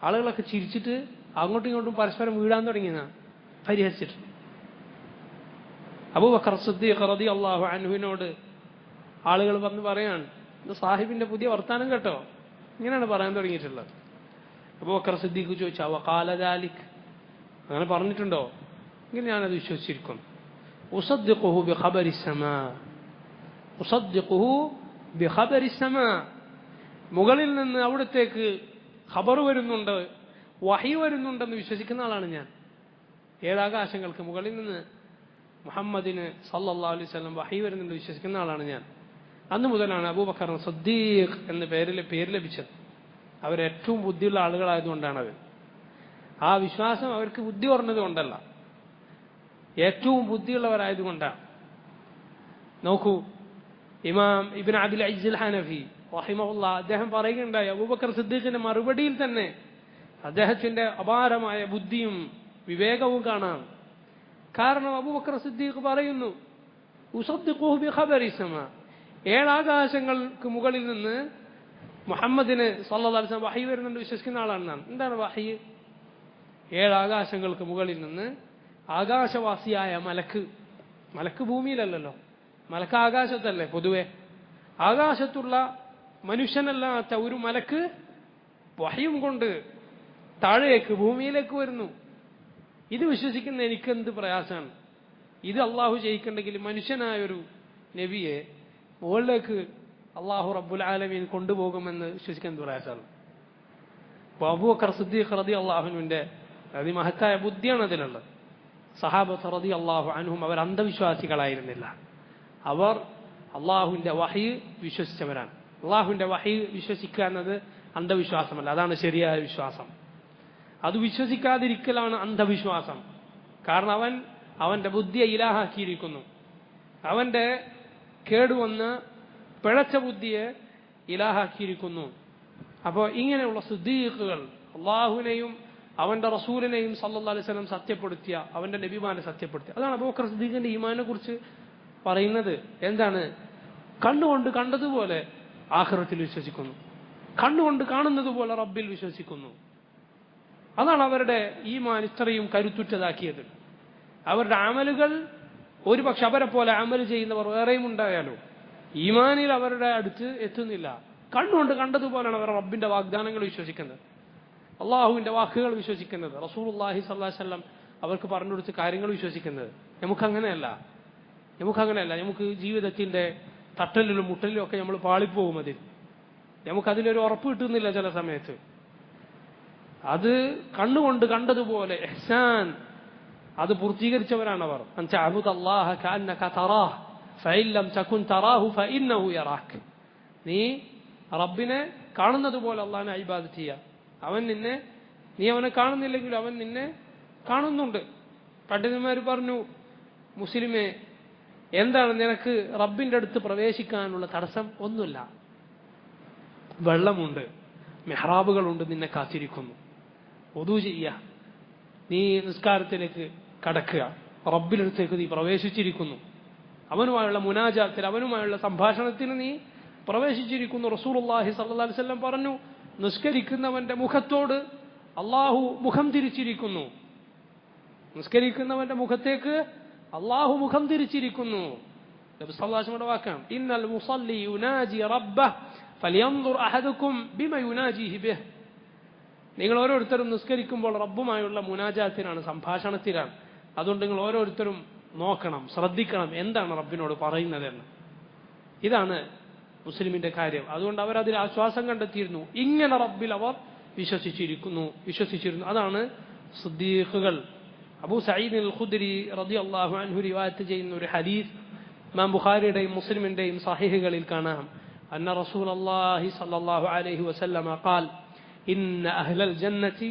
ആളുകളൊക്കെ ചിരിച്ചിട്ട് അങ്ങോട്ടും ഇങ്ങോട്ടും പരസ്പരം വീഴാൻ തുടങ്ങിയെന്നാ, പരിഹസിച്ചിട്ട്. അബൂബക്കർ സിദ്ദീഖ് റളിയല്ലാഹു അൻഹുവിനോട് ആളുകൾ വന്ന് പറയാണ്, ഇത് സാഹിബിന്റെ പുതിയ വർത്താനം കേട്ടോ, ഇങ്ങനെയാണ് പറയാൻ തുടങ്ങിയിട്ടുള്ളത്. അബൂബക്കർ സിദ്ദീഖ് ചോദിച്ചു, വഖാല ദാലിക്, അങ്ങനെ പറഞ്ഞിട്ടുണ്ടോ? എങ്കിൽ ഞാനത് വിശ്വസിച്ചിരിക്കും. ഉസദ്ദിഖുഹു ബിഖബരി സമാ, ഉസദ്ദിഖുഹു ബിഖബരി സമാ, മുകളിൽ നിന്ന് അവിടത്തേക്ക് ഖബർ വരുന്നുണ്ട്, വഹി വരുന്നുണ്ടെന്ന് വിശ്വസിക്കുന്ന ആളാണ് ഞാൻ. 7 ആകാശങ്ങൾക്ക് മുകളിൽ നിന്ന് മുഹമ്മദിന് സല്ലല്ലാഹു അലൈഹി വസല്ലം വഹി വരുന്നുണ്ട് വിശ്വസിക്കുന്ന ആളാണ് ഞാൻ. അന്ന് മുതലാണ് അബൂബക്കർ സിദ്ദീഖ് എന്ന പേര് ലഭിച്ചത്. അവരേറ്റവും ബുദ്ധിയുള്ള ആളുകളായതുകൊണ്ടാണ് അവർ. ആ വിശ്വാസം അവർക്ക് ബുദ്ധി കുറഞ്ഞത് കൊണ്ടല്ല, ഏറ്റവും ബുദ്ധിയുള്ളവരായതുകൊണ്ടാണ്. നോക്കൂ, ഇമാം ഇബ്നു അബിൽ ഇസ്ൽ ഹനഫി റഹിമഹുല്ലാഹ് അദ്ദേഹം പറയുകയുണ്ടായി, അബൂബക്കർ സിദ്ദീഖിന്റെ മറുപടിയിൽ തന്നെ അദ്ദേഹത്തിന്റെ അപാരമായ ബുദ്ധിയും വിവേകവും കാണാം. കാരണം അബൂബക്കർ സിദ്ദീഖ് പറയുന്നു, ഉസദ്ദിഖുഹു ബിഖബരി സമാ, 7 ആകാശങ്ങൾക്ക് മുകളിൽ നിന്ന് മുഹമ്മദിന് സല്ലല്ലാഹു അലൈഹി വസല്ലം വഹി വരുന്നുണ്ട് വിശ്വസിക്കുന്ന ആളാണ്. എന്താണ് വഹി? 7 ആകാശങ്ങൾക്ക് മുകളിൽ നിന്ന് ആകാശവാസിയായ മലക്ക് ഭൂമിയിലല്ലല്ലോ, മലക്ക് ആകാശത്തല്ലേ പൊതുവെ. ആകാശത്തുള്ള മനുഷ്യനല്ലാത്ത ഒരു മലക്ക് വഹയും കൊണ്ട് താഴേക്ക് ഭൂമിയിലേക്ക് വരുന്നു. ഇത് വിശ്വസിക്കുന്ന എനിക്കെന്ത് പ്രയാസമാണ്. ഇത് അള്ളാഹു ചെയ്യിക്കണ്ടെങ്കിൽ മനുഷ്യനായൊരു നബിയെ മുകളിലേക്ക് അള്ളാഹു റബ്ബുൽ ആലമീൻ കൊണ്ടുപോകുമെന്ന് വിശ്വസിക്കാൻ പ്രയാസമാണ്. അപ്പോൾ അബൂബക്കർ സിദ്ദീഖ് റളിയല്ലാഹു അൻഹുവിന്റെ അതിമഹത്തായ ബുദ്ധിയാണ് അതിലുള്ളത്. സഹാബത്ത് റളിയല്ലാഹു അൻഹും അവർ അന്ധവിശ്വാസികളായിരുന്നില്ല, അവർ അള്ളാഹുവിന്റെ വഹി വിശ്വസിച്ചവരാണ്. അള്ളാഹുവിന്റെ വഹി വിശ്വസിക്കുക എന്നത് അന്ധവിശ്വാസമല്ല, അതാണ് ശരിയായ വിശ്വാസം. അത് വിശ്വസിക്കാതിരിക്കലാണ് അന്ധവിശ്വാസം. കാരണം അവന്റെ ബുദ്ധിയെ ഇലാഹാക്കിയിരിക്കുന്നു. അവന്റെ കേടുവന്ന് പിഴച്ച ബുദ്ധിയെ ഇലാഹാക്കിയിരിക്കുന്നു. അപ്പോൾ ഇങ്ങനെയുള്ള സിദ്ദീഖുകൾ അള്ളാഹുവിനെയും അവന്റെ റസൂലിനെയും സല്ലല്ലാഹു അലൈഹി വസല്ലം സത്യപ്പെടുത്തിയ അവന്റെ നബിമാരെ സത്യപ്പെടുത്തിയ, അതാണ് അബൂബക്കർ സിദ്ദീഖിന്റെ ഈമാനെ കുറിച്ച് പറയുന്നത്. എന്താണ്? കണ്ണുകൊണ്ട് കണ്ടതുപോലെ ആഖിറത്തിൽ വിശ്വസിക്കുന്നു, കണ്ണുകൊണ്ട് കാണുന്നത് പോലെ റബ്ബിൽ വിശ്വസിക്കുന്നു. അതാണ് അവരുടെ ഈമാൻ ഇത്രയും കരുത്തുറ്റതാക്കിയത്. അവരുടെ അമലുകൾ ഒരുപക്ഷെ അവരെ പോലെ അമൽ ചെയ്യുന്നവർ വേറെയും ഉണ്ടായാലോ ഈമാനിൽ അവരുടെ അടുത്ത് എത്തുന്നില്ല. കണ്ണുകൊണ്ട് കണ്ടതുപോലെയാണ് അവർ റബ്ബിന്റെ വാഗ്ദാനങ്ങൾ വിശ്വസിക്കുന്നത്, അള്ളാഹുവിന്റെ വാക്കുകൾ വിശ്വസിക്കുന്നത്, റസൂലുള്ളാഹി സ്വല്ലല്ലാഹു അലൈഹി വസല്ലം അവർക്ക് പറഞ്ഞു കൊടുത്ത കാര്യങ്ങൾ വിശ്വസിക്കുന്നത്. നമുക്കങ്ങനെയല്ല. നമുക്ക് ജീവിതത്തിന്റെ തട്ടലിലും മുട്ടലിലും ഒക്കെ നമ്മൾ പാളിപ്പോകും. നമുക്കതിലൊരു ഉറപ്പ് കിട്ടുന്നില്ല ചില സമയത്ത്. അത് കണ്ണുകൊണ്ട് കണ്ടതുപോലെ ഇഹ്സാൻ അത് പൂർത്തീകരിച്ചവരാണ് അവർ. നീ റബ്ബിനെ കാണുന്നത് പോലെ അള്ളാഹിനെ ഇബാദത്ത് ചെയ്യുക. നീ അവനെ കാണുന്നില്ലെങ്കിലും അവൻ നിന്നെ കാണുന്നുണ്ട്. പണ്ഡിതന്മാർ പറഞ്ഞു, മുസ്ലിമേ, എന്താണ് നിനക്ക് റബ്ബിന്റെ അടുത്ത് പ്രവേശിക്കാനുള്ള തടസ്സം? ഒന്നുമില്ല. വെള്ളമുണ്ട്, മെഹ്റാബുകളുണ്ട്, നിന്നെ കാത്തിരിക്കുന്നു. വുദൂ ചെയ്യുക, നീ നിസ്കാരത്തിലേക്ക് കടക്കുക, റബ്ബിനടുത്തേക്ക് നീ പ്രവേശിച്ചിരിക്കുന്നു, അവനുമായുള്ള മുനാജാത്തിൽ അവനുമായുള്ള സംഭാഷണത്തിന് നീ പ്രവേശിച്ചിരിക്കുന്നു. റസൂലുള്ളാഹി സ്വല്ലല്ലാഹു അലൈഹി വസല്ലം പറഞ്ഞു, നിസ്കരിക്കുന്നവന്റെ മുഖത്തോട് അള്ളാഹു മുഖം തിരിച്ചിരിക്കുന്നു. നിസ്കരിക്കുന്നവന്റെ മുഖത്തേക്ക് അള്ളാഹു മുഖം തിരിച്ചിരിക്കുന്നു. നബി സല്ലല്ലാഹു അലൈഹി വസല്ലം വാക്കാണ്, ഇന്നൽ മുസല്ലി യുനാജി റബ്ബഹ് ഫലിയൻദുർ അഹദുക്കും ബിമ യുനാജിഹി ബിഹ്. നിങ്ങൾ ഓരോരുത്തരും നിസ്കരിക്കുമ്പോൾ റബ്ബുമായുള്ള മുനാജാത്തിനാണ്, സംഭാഷണത്തിലാണ്. അതുകൊണ്ട് നിങ്ങൾ ഓരോരുത്തരും നോക്കണം, ശ്രദ്ധിക്കണം എന്താണ് റബ്ബിനോട് പറയുന്നതെന്ന്. ഇതാണ് മുസ്ലിമിന്റെ കാര്യം. അതുകൊണ്ട് അവരതിൽ ആശ്വാസം കണ്ടെത്തിയിരുന്നു. ഇങ്ങനെ റബ്ബിൽ അവർ വിശ്വസിച്ചിരുന്നു. അതാണ് സിദ്ദീഖുകൾ. അബൂ സഈദ് അൽ ഖുദ്രി റളിയല്ലാഹു അൻഹു റിവായത്ത് ചെയ്യുന്ന ഒരു ഹദീസ് ഇമാം ബുഖാരിയുടെയും മുസ്ലിമിന്റെയും സഹീഹുകളിൽ കാണാം. അന്ന റസൂലുള്ളാഹി സ്വല്ലല്ലാഹു അലൈഹി വസല്ലം ഖാൽ ഇന്ന അഹ്ലൽ ജന്നതി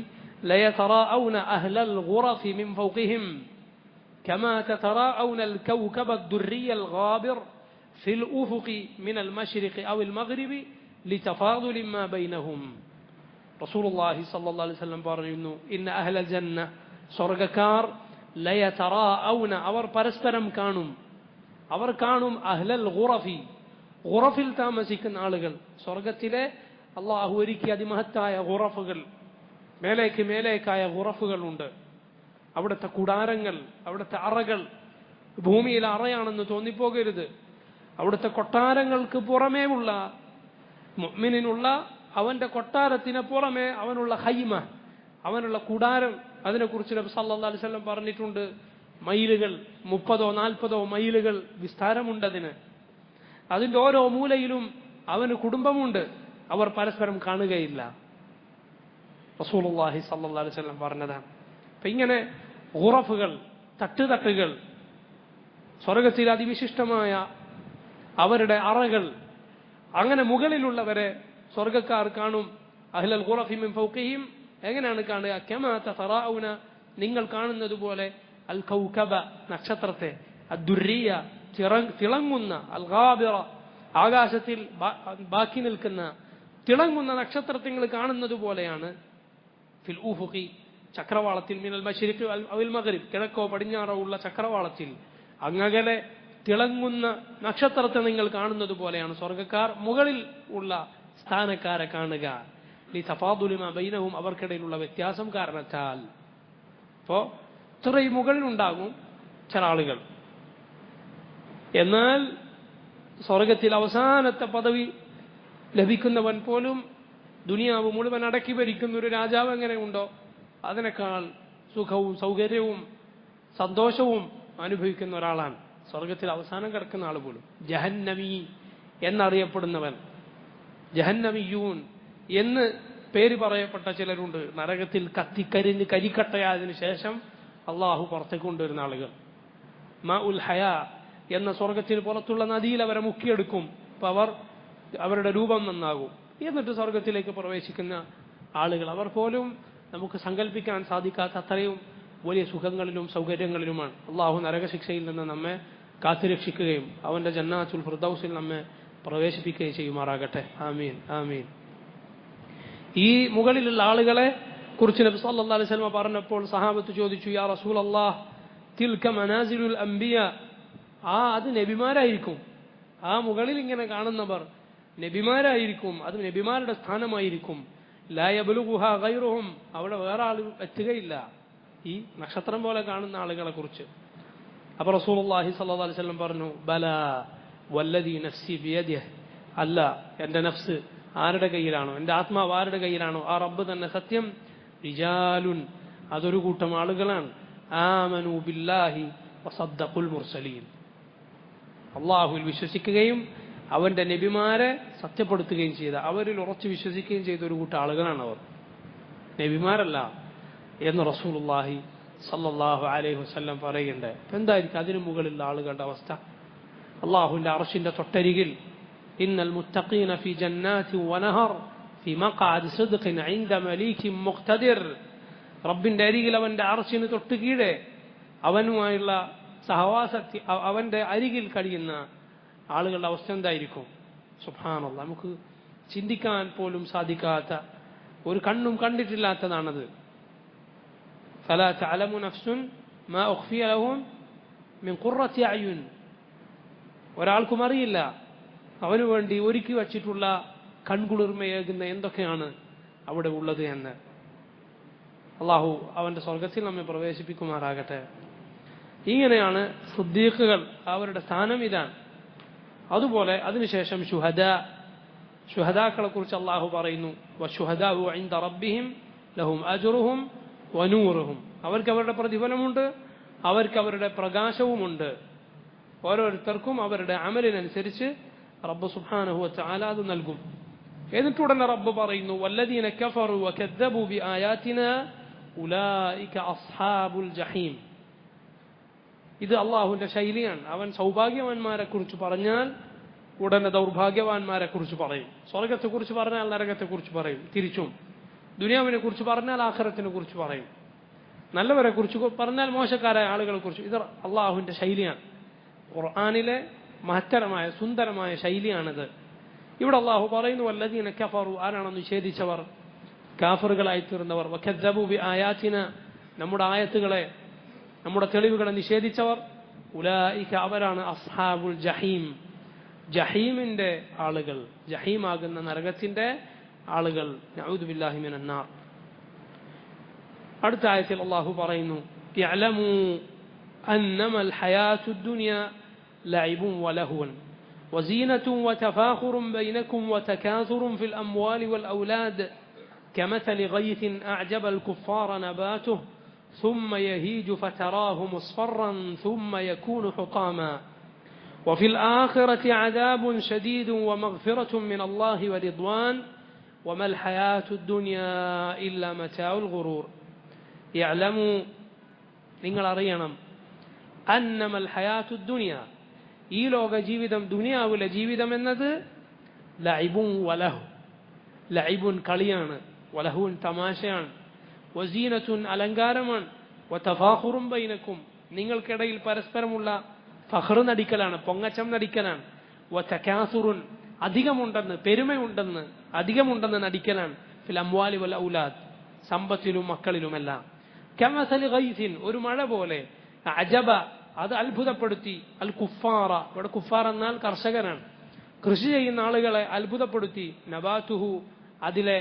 ലയതറാഊന അഹ്ലൽ ഗുറഫി മിൻ ഫൗഖിഹിം കമാ തതറാഊന അൽ കൗകബ അദ്ദുർരിയ അൽ ഗാബിർ في الأفق من المشرق أو المغرب لتفاضل ما بينهم. رسول الله صلى الله عليه وسلم പറയുന്നു, إن أهل الجنة സ്വർഗ്ഗക്കാർ ലയതറാഊന അവർ പരസ്പരം കാണും അഹ്ലൽ ഗുറഫി ഗുറഫിൽ താമസിക്കുന്ന ആളുകൾ. സ്വർഗ്ഗത്തിലെ അള്ളാഹു ഒരുക്കിയ അതിമഹത്തായ ഗുറഫുകൾ, മേലേക്കായ ഗുറഫുകൾ ഉണ്ട്. അവിടുത്തെ കുടാരങ്ങൾ, അവിടുത്തെ അറകൾ ഭൂമിയിലെ അറയാണെന്ന് തോന്നിപ്പോകരുത്. അവിടുത്തെ കൊട്ടാരങ്ങൾക്ക് പുറമേയുള്ള മുഅ്മിനിനുള്ള അവന്റെ കൊട്ടാരത്തിന് പുറമെ അവനുള്ള ഹൈമ, അവനുള്ള കൂടാരം, അതിനെക്കുറിച്ച് നബി സല്ലല്ലാഹു അലൈഹി വസല്ലം പറഞ്ഞിട്ടുണ്ട്. മൈലുകൾ 30-40 മൈലുകൾ വിസ്താരമുണ്ടതിന്. അതിന്റെ ഓരോ മൂലയിലും അവന് കുടുംബമുണ്ട്. അവർ പരസ്പരം കാണുകയില്ല. റസൂലുള്ളാഹി സല്ലല്ലാഹു അലൈഹി വസല്ലം പറഞ്ഞതാണ്. അപ്പൊ ഇങ്ങനെ ഗുറഫുകൾ, തട്ടുകൾ, സ്വർഗത്തിൽ അതിവിശിഷ്ടമായ അവരുടെ അറകൾ, അങ്ങനെ മുകളിലുള്ളവരെ സ്വർഗക്കാർ കാണും. അഹ്ലൽ ഗുറഫി മിൻ ഫൗഖിഹിം എങ്ങനെയാണ് കാണുക? കമാ തതറാഊന നിങ്ങൾ കാണുന്നത് പോലെ അൽ കൗകബ നക്ഷത്രത്തെ, അദ്ദുർരിയ തിളങ്ങുന്ന, അൽ ഗാബിറ ആകാശത്തിൽ ബാക്കി നിൽക്കുന്ന തിളങ്ങുന്ന നക്ഷത്രത്തെ നിങ്ങൾ കാണുന്നത് പോലെയാണ്. ഫിൽ ഉഫുഖി ചക്രവാളത്തിൽ, മിനൽ മശ്രിഖി അവൽ മഗ്രിബ് കിഴക്കോ പടിഞ്ഞാറോ ഉള്ള ചക്രവാളത്തിൽ അങ്ങകലെ തിളങ്ങുന്ന നക്ഷത്രത്തെ നിങ്ങൾ കാണുന്നത് പോലെയാണ് സ്വർഗ്ഗക്കാർ മുകളിൽ ഉള്ള സ്ഥാനക്കാരെ കാണുക. ലിതഫാദുലി മാ ബൈനഹും അവർക്കിടയിലുള്ള വ്യത്യാസം കാരണത്താൽ. അപ്പോ ഇത്രയും മുകളിലുണ്ടാകും ചില ആളുകൾ. എന്നാൽ സ്വർഗത്തിൽ അവസാനത്തെ പദവി ലഭിക്കുന്നവൻ പോലും ദുനിയാവ് മുഴുവൻ അടക്കി ഭരിക്കുന്ന ഒരു രാജാവ് എങ്ങനെയുണ്ടോ അതിനേക്കാൾ സുഖവും സൗകര്യവും സന്തോഷവും അനുഭവിക്കുന്ന ഒരാളാണ് സ്വർഗത്തിൽ അവസാനം കിടക്കുന്ന ആൾ പോലും. ജഹന്നമി എന്നറിയപ്പെടുന്നവൻ, ജഹന്നമിയൂൻ എന്ന് പേര് പറയപ്പെട്ട ചിലരുണ്ട്. നരകത്തിൽ കത്തിക്കരിഞ്ഞ് കരിക്കട്ടയായതിനു ശേഷം അള്ളാഹു പുറത്തേക്ക് കൊണ്ടുവരുന്ന ആളുകൾ. മാ ഉൽ ഹയാ എന്ന സ്വർഗത്തിന് പുറത്തുള്ള നദിയിൽ അവരെ മുക്കിയെടുക്കും. അപ്പൊ അവരുടെ രൂപം നന്നാകും. എന്നിട്ട് സ്വർഗത്തിലേക്ക് പ്രവേശിക്കുന്ന ആളുകൾ, അവർ പോലും നമുക്ക് സങ്കല്പിക്കാൻ സാധിക്കാത്ത അത്രയും വലിയ സുഖങ്ങളിലും സൗകര്യങ്ങളിലുമാണ്. അള്ളാഹു നരകശിക്ഷയിൽ നിന്ന് നമ്മെ കാത്തുരക്ഷിക്കുകയും അവന്റെ ജന്നാത്തുൽ ഫിർദൗസിൽ നമ്മെ പ്രവേശിപ്പിക്കുകയും ചെയ്യുമാറാകട്ടെ. ആമീൻ ആമീൻ. ഈ മുകളിലുള്ള ആളുകളെ കുറിച്ച് നബി സല്ലല്ലാഹു അലൈഹി വസല്ലം പറഞ്ഞപ്പോൾ സഹാബത്ത് ചോദിച്ചു, യാ റസൂലല്ലാഹ്, തിൽക മനാസിലുൽ അംബിയ, അത് നബിമാരായിരിക്കും. ആ മുകളിൽ ഇങ്ങനെ കാണുന്നവർ നബിമാരായിരിക്കും, അത് നബിമാരുടെ സ്ഥാനമായിരിക്കും. ലാ യബ്ലുഗുഹാ ഗൈറുഹും, അവിടെ വേറെ ആൾ എത്തുകയില്ല, ഈ നക്ഷത്രം പോലെ കാണുന്ന ആളുകളെ കുറിച്ച്. അപ്പോൾ റസൂലുള്ളാഹി സ്വല്ലല്ലാഹു അലൈഹി വസല്ലം പറഞ്ഞു, ബലാ വല്ലദീ നഫ്സി ബിയദിഹി, അല്ല, എൻ്റെ നഫ്സ് ആരുടെ കയ്യിലാണോ, എൻ്റെ ആത്മാവ് ആരുടെ കയ്യിലാണോ ആ റബ്ബ് തന്നെ സത്യം. റിജാലുൻ, അതൊരു കൂട്ടം ആളുകളാണ്. ആമനു ബില്ലാഹി വസദ്ദഖുൽ മുർസലീൻ, അള്ളാഹുവിൽ വിശ്വസിക്കുകയും അവന്റെ നബിമാരെ സത്യപ്പെടുത്തുകയും ചെയ്ത, അവരിൽ ഉറച്ചു വിശ്വസിക്കുകയും ചെയ്ത ഒരു കൂട്ടം ആളുകളാണ് അവർ, നബിമാരല്ല എന്ന് റസൂലുള്ളാഹി സല്ലല്ലാഹു അലൈഹി വസല്ലം പറയുന്നുണ്ട്. എന്തായിരിക്കും അതിനു മുകളിലുള്ള ആളുകളുടെ അവസ്ഥ? അള്ളാഹുവിന്റെ അർശിന്റെ തൊട്ടരികിൽ ഇന്നൽ മുത്തഖീന ഫി ജന്നാതി വനഹർ ഫി മഖഅദി സിദ്ഖിൻ ഇൻദ മലീകിൻ മുഖ്തദിർ, റബ്ബിന്റെ അരികിൽ അവന്റെ അർശിന് തൊട്ട് കീഴെ അവനുമായുള്ള സഹവാസത്തിൽ അവന്റെ അരികിൽ കഴിയുന്ന ആളുകളുടെ അവസ്ഥ എന്തായിരിക്കും? സുബ്ഹാനല്ലാഹ്, നമുക്ക് ചിന്തിക്കാൻ പോലും സാധിക്കാത്ത, ഒരു കണ്ണും കണ്ടിട്ടില്ലാത്തതാണത്. ഫലാ തഅലമു നഫ്സുൻ മാ ഉഖ്ഫിയ ലഹും മിൻ ഖുറത്തി അയുൻ, ഒരാൾക്കും അറിയില്ല അവനു വേണ്ടി ഒരുക്കി വച്ചിട്ടുള്ള കൺകുളിർമയേകുന്ന എന്തൊക്കെയാണ് അവിടെ ഉള്ളത് എന്ന്. അള്ളാഹു അവന്റെ സ്വർഗത്തിൽ നമ്മെ പ്രവേശിപ്പിക്കുമാറാകട്ടെ. ഇങ്ങനെയാണ് സിദ്ദീഖുകൾ, അവരുടെ സ്ഥാനം ഇതാണ്. അതുപോലെ അതിനുശേഷം ശുഹദാക്കളെ കുറിച്ച് അള്ളാഹു പറയുന്നു, വശുഹദാഉ ഇൻദ റബ്ബിഹിം ലഹും അജ്റുഹും വനൂറുഹും, അവർക്ക് അവരുടെ പ്രതിഫലമുണ്ട്, അവർക്ക് അവരുടെ പ്രകാശവുമുണ്ട്. ഓരോരുത്തർക്കും അവരുടെ അമലിനനുസരിച്ച് റബ്ബ് സുബ്ഹാനഹു വതആല അത് നൽകും. എന്നിട്ടുടനെ റബ്ബ് പറയുന്നു, വല്ലദീന കഫറു വകദ്ദബു ബിആയാതിനാ ഉലൈക അസ്ഹാബുൽ ജഹീം. ഇത് അള്ളാഹുവിന്റെ ശൈലിയാണ്. അവൻ സൗഭാഗ്യവാന്മാരെ കുറിച്ച് പറഞ്ഞാൽ ഉടനെ ദൗർഭാഗ്യവാന്മാരെ കുറിച്ച് പറയും. സ്വർഗത്തെ കുറിച്ച് പറഞ്ഞാൽ നരകത്തെ കുറിച്ച് പറയും, തിരിച്ചും. ദുനിയാവിനെ കുറിച്ച് പറഞ്ഞാൽ ആഖിറത്തിനെ കുറിച്ച് പറയും. നല്ലവരെ കുറിച്ച് പറഞ്ഞാൽ മോശക്കാരായ ആളുകളെ കുറിച്ച്. ഇത് അള്ളാഹുവിന്റെ ശൈലിയാണ്. ഖുർആനിലെ മഹത്തരമായ സുന്ദരമായ ശൈലിയാണിത്. ഇവിടെ അള്ളാഹു പറയുന്നു, വല്ലദീന കഫറു, ആരാണെന്ന് നിഷേധിച്ചവർ, കാഫറുകളായി തീർന്നവർ, വകദ്ദബു ബിആയാതിന, നമ്മുടെ ആയത്തുകളെ, നമ്മുടെ തെളിവുകളെ നിഷേധിച്ചവർ, ഉലൈക, അവരാണ് അസ്ഹാബുൽ ജഹീം, ജഹീമിന്റെ ആളുകൾ, ജഹീമാകുന്ന നരകത്തിന്റെ ആളുകൾ. നഊദു ബില്ലാഹി മിനൻ നാർ. അടുത്ത ആയത്തിൽ അള്ളാഹു പറയുന്നു, ഇഅ്ലമു അന്നമൽ ഹയാത്തുദ് ദുനിയ ലഅബുൻ വലഹുൻ വസീനത്തുൻ വതഫാഖുറുൻ ബൈനകും വതകാസുറുൻ ഫിൽ അംവാലി വൽ ഔലാദ് കമസലി ഗൈസിൻ അഅജബൽ കുഫാറ നബാതുഹു ثم يهيج فتراه مصفرا ثم يكون حطاما وفي الآخرة عذاب شديد ومغفرة من الله ورضوان وما الحياة الدنيا إلا متاع الغرور. يعلموا നിങ്ങൾ അറിയണം, അന്നമൽ ഹയാത്തു ദുനിയ, ഈ ലോക ജീവിതം, ദുനിയാവിലെ ജീവിതം എന്നത് ലഅബുൻ വലഹു, ലഅബുൻ കളിയാണ്, വലഹുൻ തമാശയാണ്, വസീനത്തുൻ അലങ്കാരമാണ്, വതഫാഖുറുൻ ബൈനക്കും നിങ്ങൾക്കിടയിൽ പരസ്പരമുള്ള ഫഖർ നടിക്കലാണ്, പൊങ്ങച്ചം നടിക്കലാണ്, വതകാസുറുൻ അധികമുണ്ടെന്ന്, പെരുമയുണ്ടെന്ന്, അധികമുണ്ടെന്ന് നടിക്കലാണ്, ഫിൽ അംവാലി വൽ ഔലാദ് സമ്പത്തിലും മക്കളിലുമെല്ലാം. കമസലി ഗൈസിൻ ഒരു മഴ പോലെ, അജബ അത് അത്ഭുതപ്പെടുത്തി, അൽ കുഫാറ, ഇവിടെ കുഫാർ എന്നാൽ കർഷകനാണ്, കൃഷി ചെയ്യുന്ന ആളുകളെ അത്ഭുതപ്പെടുത്തി, നബാതുഹു അതിലെ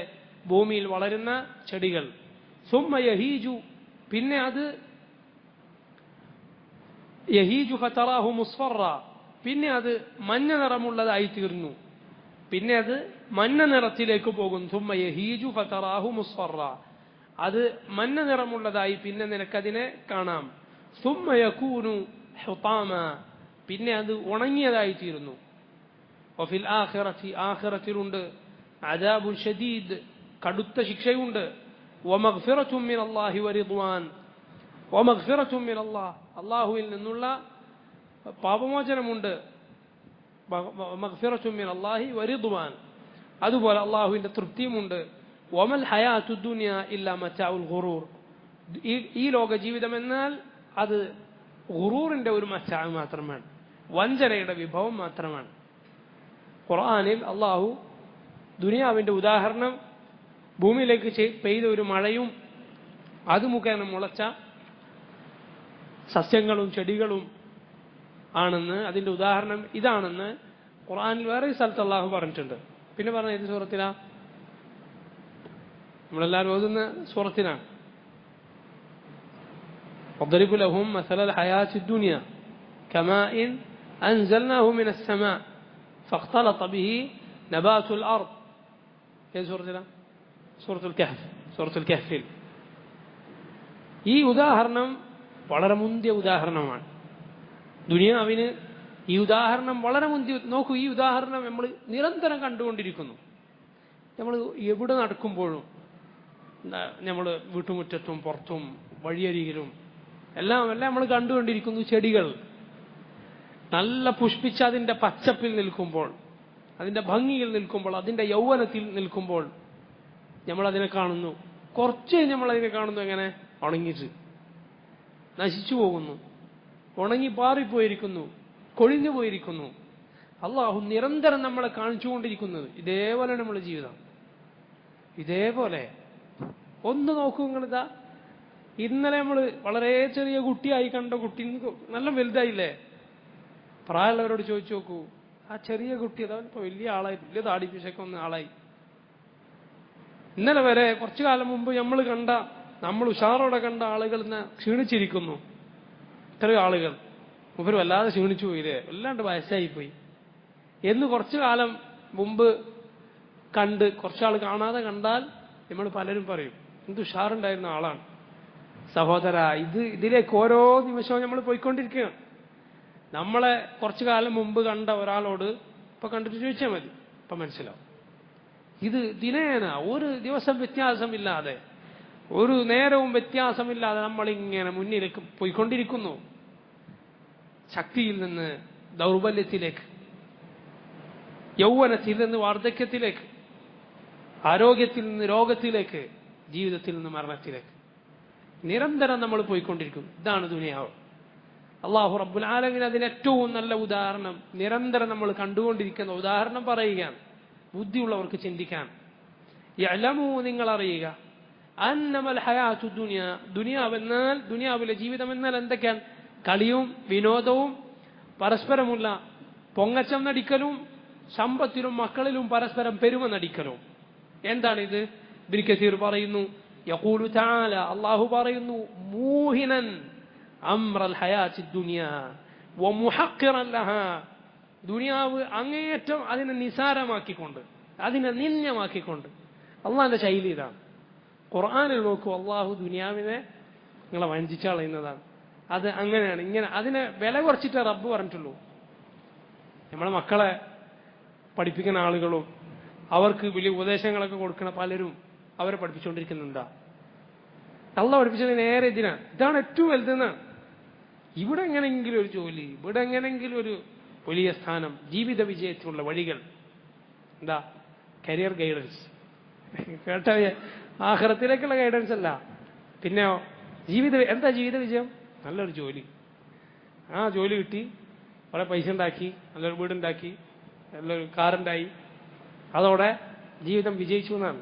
ഭൂമിയിൽ വളരുന്ന ചെടികൾ, സുമ്മ യഹീജു പിന്നെ അത് യഹീജു ഫതറാഹു മുസ്ഫറ പിന്നെ അത് മഞ്ഞ നിറമുള്ളതായി തീർന്നു, പിന്നെ അത് മഞ്ഞ നിറത്തിലേക്ക് പോകും. സുമ്മ യഹീജു ഫതറാഹു മുസ്ഫറ അത് മഞ്ഞ നിറമുള്ളതായി പിന്നെ നിനക്കതിനെ കാണാം. സുമ്മ യകൂനു ഹുതാമ പിന്നെ അത് ഉണങ്ങിയതായി തീരുന്നു. വഫിൽ ആഖിറതി ആഖിറത്തിലുണ്ട് അദാബുൻ ഷദീദ് കടുത്ത ശിക്ഷയുണ്ട്. വമഗ്ഫിറത്തുൻ മിനല്ലാഹി വറിദ്വാൻ വമഗ്ഫിറത്തുൻ മിനല്ലാഹ് അല്ലാഹുവിൽ നിന്നുള്ള പാപമോചനമുണ്ട്. മഗ്ഫിറത്തുൻ മിനല്ലാഹി വറിദ്വാൻ അതുപോലെ അല്ലാഹുവിന്റെ തൃപ്തിയുമുണ്ട്. വമൽ ഹയാത്തു ദുനിയ ഇല്ലാ മതാഉൽ ഗുറൂർ. ഈ ലോക ജീവിതം എന്നാൽ അത് ഗുറൂറിന്റെ ഒരു മതാ മാത്രമാണ്, വഞ്ചനയുടെ വിഭവം മാത്രമാണ്. ഖുർആനിൽ അള്ളാഹു ദുനിയാവിന്റെ ഉദാഹരണം ഭൂമിയിലേക്ക് പെയ്ത ഒരു മഴയും അത് മുഖേന മുളച്ച സസ്യങ്ങളും ചെടികളും ആണെന്ന്, അതിന്റെ ഉദാഹരണം ഇതാണെന്ന് ഖുർആനിൽ വേറെ സ്ഥലത്ത് അള്ളാഹു പറഞ്ഞിട്ടുണ്ട്. പിന്നെ പറഞ്ഞ ഏത് സൂറത്തിലാ? നമ്മളെല്ലാവരും ഓതുന്ന സൂറത്തിനാണ്. وَاضْرِبْ لَهُمْ مَثَلَ الْحَيَاةِ الدُّنْيَا كَمَاءٍ أَنزَلْنَاهُ مِنَ السَّمَاءِ فاختلط به نبات الأرض. ഏത് സൂറത്തിലാ? സൂറത്തുൽ കഹ്ഫിൽ. ഈ ഉദാഹരണം വളരെ മുന്തിയ ഉദാഹരണമാണ്. ദുനിയാവിന് ഈ ഉദാഹരണം വളരെ മുന്തിയ. നോക്കൂ, ഈ ഉദാഹരണം നമ്മൾ നിരന്തരം കണ്ടുകൊണ്ടിരിക്കുന്നു. നമ്മൾ എവിടെ നടക്കുമ്പോഴും, നമ്മൾ വീട്ടുമുറ്റത്തും പുറത്തും വഴിയരികിലും എല്ലാം നമ്മൾ കണ്ടുകൊണ്ടിരിക്കുന്നു. ചെടികൾ നല്ല പുഷ്പിച്ച് അതിന്റെ പച്ചപ്പിൽ നിൽക്കുമ്പോൾ, അതിന്റെ ഭംഗിയിൽ നിൽക്കുമ്പോൾ, അതിന്റെ യൗവനത്തിൽ നിൽക്കുമ്പോൾ നമ്മൾ അതിനെ കാണുന്നു. കുറച്ച് നമ്മൾ അതിനെ കാണുന്നു, എങ്ങനെ ഉണങ്ങിച്ച് നശിച്ചു പോകുന്നു, ഉണങ്ങി പാറിപ്പോയിരിക്കുന്നു, കൊഴിഞ്ഞു പോയിരിക്കുന്നു. അള്ളാഹു നിരന്തരം നമ്മളെ കാണിച്ചുകൊണ്ടിരിക്കുന്നത് ഇതേപോലെ നമ്മുടെ ജീവിതം. ഇതേപോലെ ഒന്ന് നോക്കൂ നിങ്ങളിതാ, ഇന്നലെ നമ്മൾ വളരെ ചെറിയ കുട്ടിയായി കണ്ട കുട്ടി നല്ല വലുതായില്ലേ? പ്രായമുള്ളവരോട് ചോദിച്ചു നോക്കൂ, ആ ചെറിയ കുട്ടി അതാ ഇപ്പൊ വലിയ ആളായി, വലിയ താടിപ്പിശൊക്കെ വന്ന ആളായി. ഇന്നലെ വരെ കുറച്ചു കാലം മുമ്പ് നമ്മൾ ഉഷാറോടെ കണ്ട ആളുകൾ ഇന്ന് ക്ഷീണിച്ചിരിക്കുന്നു. ഇത്രയും ആളുകൾ ഇവർ വല്ലാതെ ക്ഷീണിച്ചു പോയില്ലേ, വല്ലാണ്ട് വയസ്സായിപ്പോയി എന്ന് കുറച്ചു കാലം മുമ്പ് കണ്ട് കുറച്ചാൾ കാണാതെ കണ്ടാൽ നമ്മൾ പലരും പറയും എന്ത് ഉഷാറുണ്ടായിരുന്ന ആളാണ്. സഹോദര, ഇതിലേക്ക് ഓരോ നിമിഷവും നമ്മൾ പോയിക്കൊണ്ടിരിക്കുകയാണ്. നമ്മളെ കുറച്ചു കാലം മുമ്പ് കണ്ട ഒരാളോട് ഇപ്പൊ കണ്ടിട്ട് ചോദിച്ചാൽ മതി, ഇപ്പൊ മനസ്സിലാവും. ഇത് ദിനേന ഒരു ദിവസം വ്യത്യാസമില്ലാതെ, ഒരു നേരവും വ്യത്യാസമില്ലാതെ നമ്മളിങ്ങനെ മുന്നിലേക്ക് പോയിക്കൊണ്ടിരിക്കുന്നു. ശക്തിയിൽ നിന്ന് ദൗർബല്യത്തിലേക്ക്, യൗവനത്തിൽ നിന്ന് വാർദ്ധക്യത്തിലേക്ക്, ആരോഗ്യത്തിൽ നിന്ന് രോഗത്തിലേക്ക്, ജീവിതത്തിൽ നിന്ന് മരണത്തിലേക്ക് നിരന്തരം നമ്മൾ പോയിക്കൊണ്ടിരിക്കുന്നു. ഇതാണ് ദുനിയാവ്. അള്ളാഹു റബ്ബുൽ ആലമീൻ അതിന് ഏറ്റവും നല്ല ഉദാഹരണം, നിരന്തരം നമ്മൾ കണ്ടുകൊണ്ടിരിക്കുന്ന ഉദാഹരണം പറയുകയാണ്. ബുദ്ധിയുള്ളവർക്ക് ചിന്തിക്കാൻ. യഅലമൂ, നിങ്ങൾ അറിയുക, അന്നമൽ ഹയാത്തു ദുനിയ, ദുനിയാവെന്നാൽ, ദുനിയാവിലെ ജീവിതം എന്നാൽ എന്തൊക്കെയാണ്? കളിയും വിനോദവും പരസ്പരമുള്ള പൊങ്ങച്ചം നടിക്കലും സമ്പത്തിലും മക്കളിലും പരസ്പരം പെരുമ നടിക്കലും. എന്താണിത്? ഇബ്നു കസീർ പറയുന്നു, യഖൂലു തആല, അല്ലാഹു പറയുന്നു, മൂഹിനൻ അംറൽ ഹയാത്തി ദുനിയ വമുഹഖിറൻ ലഹാ, ദുനിയാവ് അങ്ങേയറ്റം അതിനെ നിസാരമാക്കിക്കൊണ്ട്, അതിനെ നിന്ദ്യമാക്കിക്കൊണ്ട്. അള്ളാഹിന്റെ ശൈലി ഇതാണ്. ഖുർആനിൽ നോക്കൂ, അള്ളാഹു ദുനിയാവിനെ നിങ്ങളെ വഞ്ചിച്ചു കളയുന്നതാണ്. അത് അങ്ങനെയാണ്, ഇങ്ങനെ അതിനെ വില കുറച്ചിട്ടേ റബ്ബ് പറഞ്ഞിട്ടുള്ളൂ. നമ്മളെ മക്കളെ പഠിപ്പിക്കുന്ന ആളുകളും അവർക്ക് വലിയ ഉപദേശങ്ങളൊക്കെ കൊടുക്കുന്ന പലരും അവരെ പഠിപ്പിച്ചുകൊണ്ടിരിക്കുന്നുണ്ടാ? അള്ളാഹ് പഠിപ്പിച്ചത് നേരെ ഇതിനാണ്. ഇതാണ് ഏറ്റവും വലുതെന്നാണ്. ഇവിടെ എങ്ങനെയെങ്കിലും ഒരു ജോലി, ഇവിടെ എങ്ങനെയെങ്കിലും ഒരു വലിയ സ്ഥാനം, ജീവിത വിജയത്തിനുള്ള വഴികൾ. എന്താ? Career guidance. കേട്ട ആഖിറത്തിലേക്കുള്ള ഗൈഡൻസ് അല്ല. പിന്നെയോ എന്താ ജീവിത വിജയം? നല്ലൊരു ജോലി. ആ ജോലി കിട്ടി, കുറെ പൈസ ഉണ്ടാക്കി, നല്ലൊരു വീടുണ്ടാക്കി, നല്ലൊരു കാറുണ്ടായി, അതോടെ ജീവിതം വിജയിച്ചു എന്നാണ്.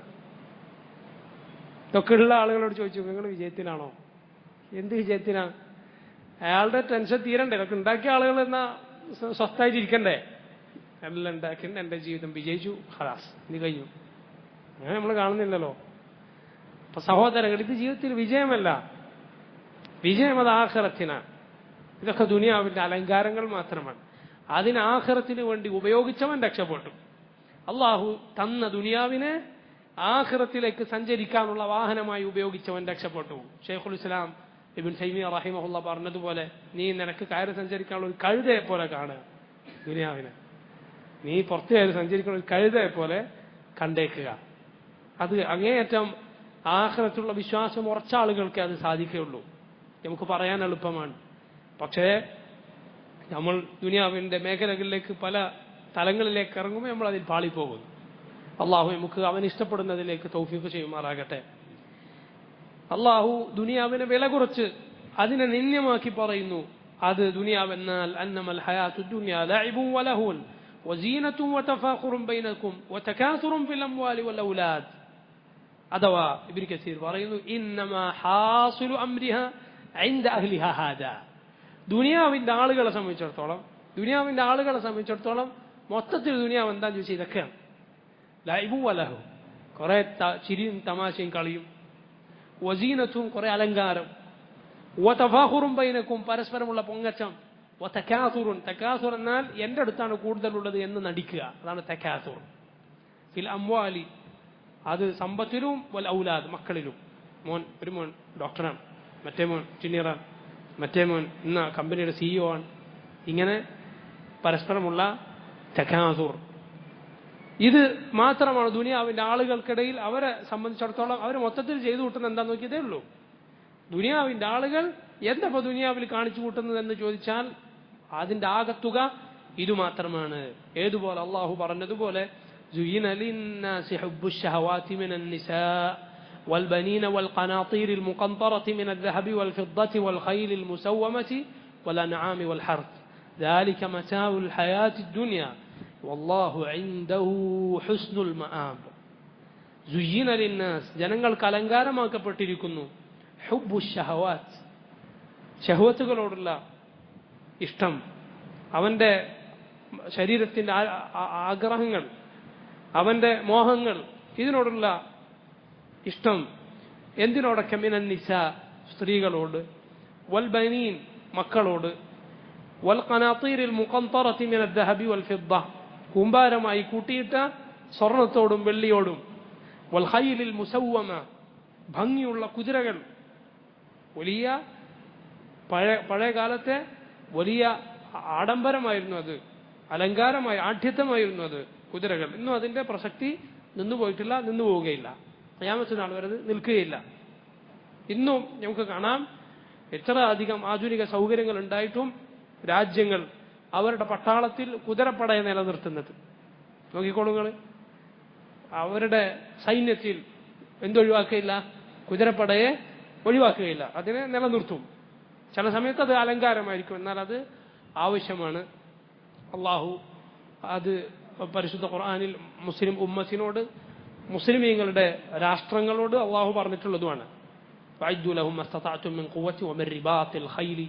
ഇതൊക്കെ ഉള്ള ആളുകളോട് ചോദിച്ചു, നിങ്ങൾ വിജയത്തിലാണോ? എന്ത് വിജയത്തിനാണ്? അയാളുടെ ടെൻഷൻ തീരണ്ടേ? ഇതൊക്കെ ഉണ്ടാക്കിയ ആളുകൾ എന്നാ സ്വസ്ഥായിട്ടിരിക്കണ്ടേ? എല്ലാം ഉണ്ടാക്കിയിട്ട് എന്റെ ജീവിതം വിജയിച്ചു, ഖലാസ്, ഇനി കഴിഞ്ഞു. അങ്ങനെ നമ്മൾ കാണുന്നില്ലല്ലോ. അപ്പൊ സഹോദരങ്ങൾ, ഇത് ജീവിതത്തിൽ വിജയമല്ല. വിജയം അത് ആഖിറത്തിനാണ്. ഇതൊക്കെ ദുനിയാവിന്റെ അലങ്കാരങ്ങൾ മാത്രമാണ്. അതിന് ആഖിറത്തിന് വേണ്ടി ഉപയോഗിച്ചവൻ രക്ഷപ്പെട്ടു. അള്ളാഹു തന്ന ദുനിയാവിനെ ആഖിറത്തിലേക്ക് സഞ്ചരിക്കാനുള്ള വാഹനമായി ഉപയോഗിച്ചവൻ രക്ഷപ്പെട്ടു. ഷെയ്ഖുൽ ഇസ്ലാം ഇബ്നു തൈമിയ്യ റഹിമഹുല്ലാഹ് പറഞ്ഞതുപോലെ, നീ നിനക്ക് കയറി സഞ്ചരിക്കാനുള്ള ഒരു കഴുതയെ പോലെ കാണുക ദുനിയാവിനെ. നീ പുറത്തു കയറി സഞ്ചരിക്കുന്ന ഒരു കഴുതയെ പോലെ കണ്ടേക്കുക. അത് അങ്ങേയറ്റം ആഖിറത്തുള്ള വിശ്വാസം ഉറച്ച ആളുകൾക്ക് അത് സാധിക്കുകയുള്ളൂ. നമുക്ക് പറയാൻ എളുപ്പമാണ്. പക്ഷേ നമ്മൾ ദുനിയാവിന്റെ മേഖലകളിലേക്ക്, പല തലങ്ങളിലേക്ക് ഇറങ്ങുമ്പോൾ നമ്മൾ അതിൽ പാളിപ്പോകുന്നു. അള്ളാഹു നമുക്ക് അവൻ ഇഷ്ടപ്പെടുന്നതിലേക്ക് തൗഫീഖ് ചെയ്യുമാറാകട്ടെ. അള്ളാഹു ദുനിയാവിനെ വില കുറച്ച് അതിനെ നിന്ദ്യമാക്കി പറയുന്നു. അത് ദുനിയാവെന്നാൽ അന്നമൽ ഹയാത്തു ദുനിയ ലഅബുൻ വലഹുൻ വസീനത്തുൻ വതഫാഖുറുൻ ബൈനകും വതകാസുറുൻ ഫിൽ അംവാലി വൽ ഔലാദ്. അഥവാ ഇബ്നു കസീർ പറയുന്നു ഇന്നമാ ഹാസിലു അംരിഹാ ഇൻദ അഹ്ലിഹാ ഹാദാ. ദുനിയാവിന്റെ ആളുകളെ സംബന്ധിച്ചിടത്തോളം മൊത്തത്തിൽ ദുനിയാവ് എന്താന്ന് ചോദിച്ചാൽ ഇതൊക്കെയാണ്. ലഅബുൻ വലഹു, കുറെ ചിരിയും തമാശയും കളിയും, വസീനത്തും കുറെ അലങ്കാരം, വതഫാഖുറുൻ ബൈനകും പരസ്പരമുള്ള പൊങ്ങച്ചം, വതകാസുറുൻ തകാസുർ എന്നാൽ എന്റെ അടുത്താണ് കൂടുതലുള്ളത് എന്ന് നടിക്കുക, അതാണ് തകാസുർ. ഫിൽ അംവാലി അത് സമ്പത്തിലും വൽ ഔലാദ് മക്കളിലും. ഒരു മോൻ ഡോക്ടറാണ്, മറ്റേ മോൻ എഞ്ചിനീയറാണ്, മറ്റേ മോൻ ഇന്ന കമ്പനിയുടെ CEO ആണ്. ഇങ്ങനെ പരസ്പരമുള്ള തകാസുർ. ഇത് മാത്രമാണ് ദുനിയാവിന്റെ ആളുകൾക്കിടയിൽ അവരെ സംബന്ധിച്ചിടത്തോളം അവർ മൊത്തത്തിൽ ചെയ്തു കൂട്ടുന്നത് എന്താന്ന് നോക്കിയതേ ഉള്ളൂ. ദുനിയാവിന്റെ ആളുകൾ എന്തപ്പോ ദുനിയാവിൽ കാണിച്ചു കൂട്ടുന്നത് എന്ന് ചോദിച്ചാൽ അതിന്റെ ആകത്തുക ഇത് മാത്രമാണ്. ഏതുപോലെ അള്ളാഹു പറഞ്ഞതുപോലെ زين للناس حب الشهوات من النساء والبنين والقناطير المقنطرة من الذهب والفضة والخيل المسومة والأنعام والحرث ذلك متاع الحياة الدنيا والله عنده حسن المآب. زين للناس ജനങ്ങൾക്ക് അലങ്കാരമാക്കപ്പെട്ടിരിക്കുന്നു ഹുബ്ബു ഷഹവാത്ത്, ഷഹവത്തുകളോടുള്ള ഇഷ്ടം, അവന്റെ ശരീരത്തിന്റെ ആഗ്രഹങ്ങൾ, അവന്റെ മോഹങ്ങൾ, ഇതിനോടുള്ള ഇഷ്ടം. എന്തിനോടൊക്കെ മിനൻ നിസാ സ്ത്രീകളോട്, വൽ ബനീൻ മക്കളോട്, വൽ ഖനാതീരിൽ മുഖന്തറത്തി മിനൽ ദഹബി വൽ ഫിദ്ദ കൂമ്പാരമായി കൂട്ടിയിട്ട സ്വർണത്തോടും വെള്ളിയോടും, വൽ ഖൈലിൽ മുസവ്വമ ഭംഗിയുള്ള കുതിരകൾ. വലിയ പഴയ കാലത്തെ വലിയ ആഡംബരമായിരുന്നു അത്, അലങ്കാരമായി ആഢ്യത്വമായിരുന്നു അത് കുതിരകൾ. ഇന്നും അതിന്റെ പ്രസക്തി നിന്നുപോയിട്ടില്ല, നിന്നു പോവുകയില്ല, ഖിയാമത്ത് നാൾ വരെ നിൽക്കുകയില്ല. ഇന്നും നമുക്ക് കാണാം എത്ര അധികം ആധുനിക സൗകര്യങ്ങൾ ഉണ്ടായിട്ടും രാജ്യങ്ങൾ അവരുടെ പട്ടാളത്തിൽ കുതിരപ്പടയെ നിലനിർത്തുന്നത് നോക്കിക്കോളുകൾ. അവരുടെ സൈന്യത്തിൽ എന്തൊഴിവാക്കുകയില്ല, കുതിരപ്പടയെ ഒഴിവാക്കുകയില്ല, അതിനെ നിലനിർത്തും. ചില സമയത്ത് അത് അലങ്കാരമായിരിക്കും, എന്നാൽ അത് ആവശ്യമാണ്. അള്ളാഹു അത് പരിശുദ്ധ ഖുർആനിൽ മുസ്ലിം ഉമ്മത്തിനോട്, മുസ്ലിമീങ്ങളുടെ രാഷ്ട്രങ്ങളോട് അള്ളാഹു പറഞ്ഞിട്ടുള്ളതുമാണ്. വഅദ്ദു ലഹും മസ്തതഅതും മിൻ ഖുവ്വത്തി വമിൻ റിബാത്തിൽ ഖൈലി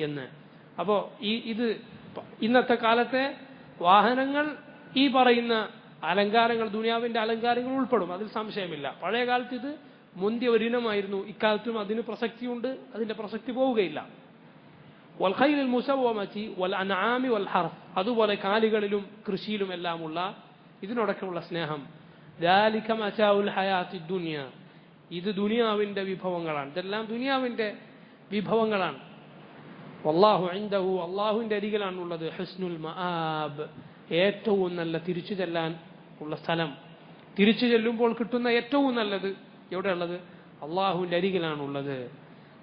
എന്ന്. അപ്പോൾ ഇത് ഇന്നത്തെ കാലത്തെ വാഹനങ്ങൾ ഈ പറയുന്ന അലങ്കാരങ്ങൾ, ദുനിയാവിന്റെ അലങ്കാരങ്ങൾ ഉൾപ്പെടും, അതിൽ സംശയമില്ല. പഴയ കാലത്ത് ഇത് മുന്തിയ ഒരിനമായിരുന്നു, ഇക്കാലത്തും അതിന് പ്രസക്തിയുണ്ട്, അതിന്റെ പ്രസക്തി പോവുകയില്ല. വൽ ഖൈലിൽ മുസവ്വമതി വൽ അൻആമി വൽ ഹർഫ്, അതുപോലെ കാലികളിലും കൃഷിയിലും എല്ലാമുള്ള ഇതിനോടൊക്കെയുള്ള സ്നേഹം. ദാലിക മതാഉൽ ഹയാത്തി ദുനിയ, ഇത് ദുനിയാവിന്റെ വിഭവങ്ങളാണ്, ഇതെല്ലാം ദുനിയാവിന്റെ വിഭവങ്ങളാണ്. വല്ലാഹു ഇൻദഹു, അള്ളാഹുവിന്റെ അരികിലാണുള്ളത് ഹുസ്നുൽ മആബ്, ഏറ്റവും നല്ല തിരിച്ചു ചെല്ലാൻ ഉള്ള സ്ഥലം. തിരിച്ചു ചെല്ലുമ്പോൾ കിട്ടുന്ന ഏറ്റവും നല്ലത് എവിടെയുള്ളത്? അള്ളാഹുവിന്റെ അരികിലാണുള്ളത്.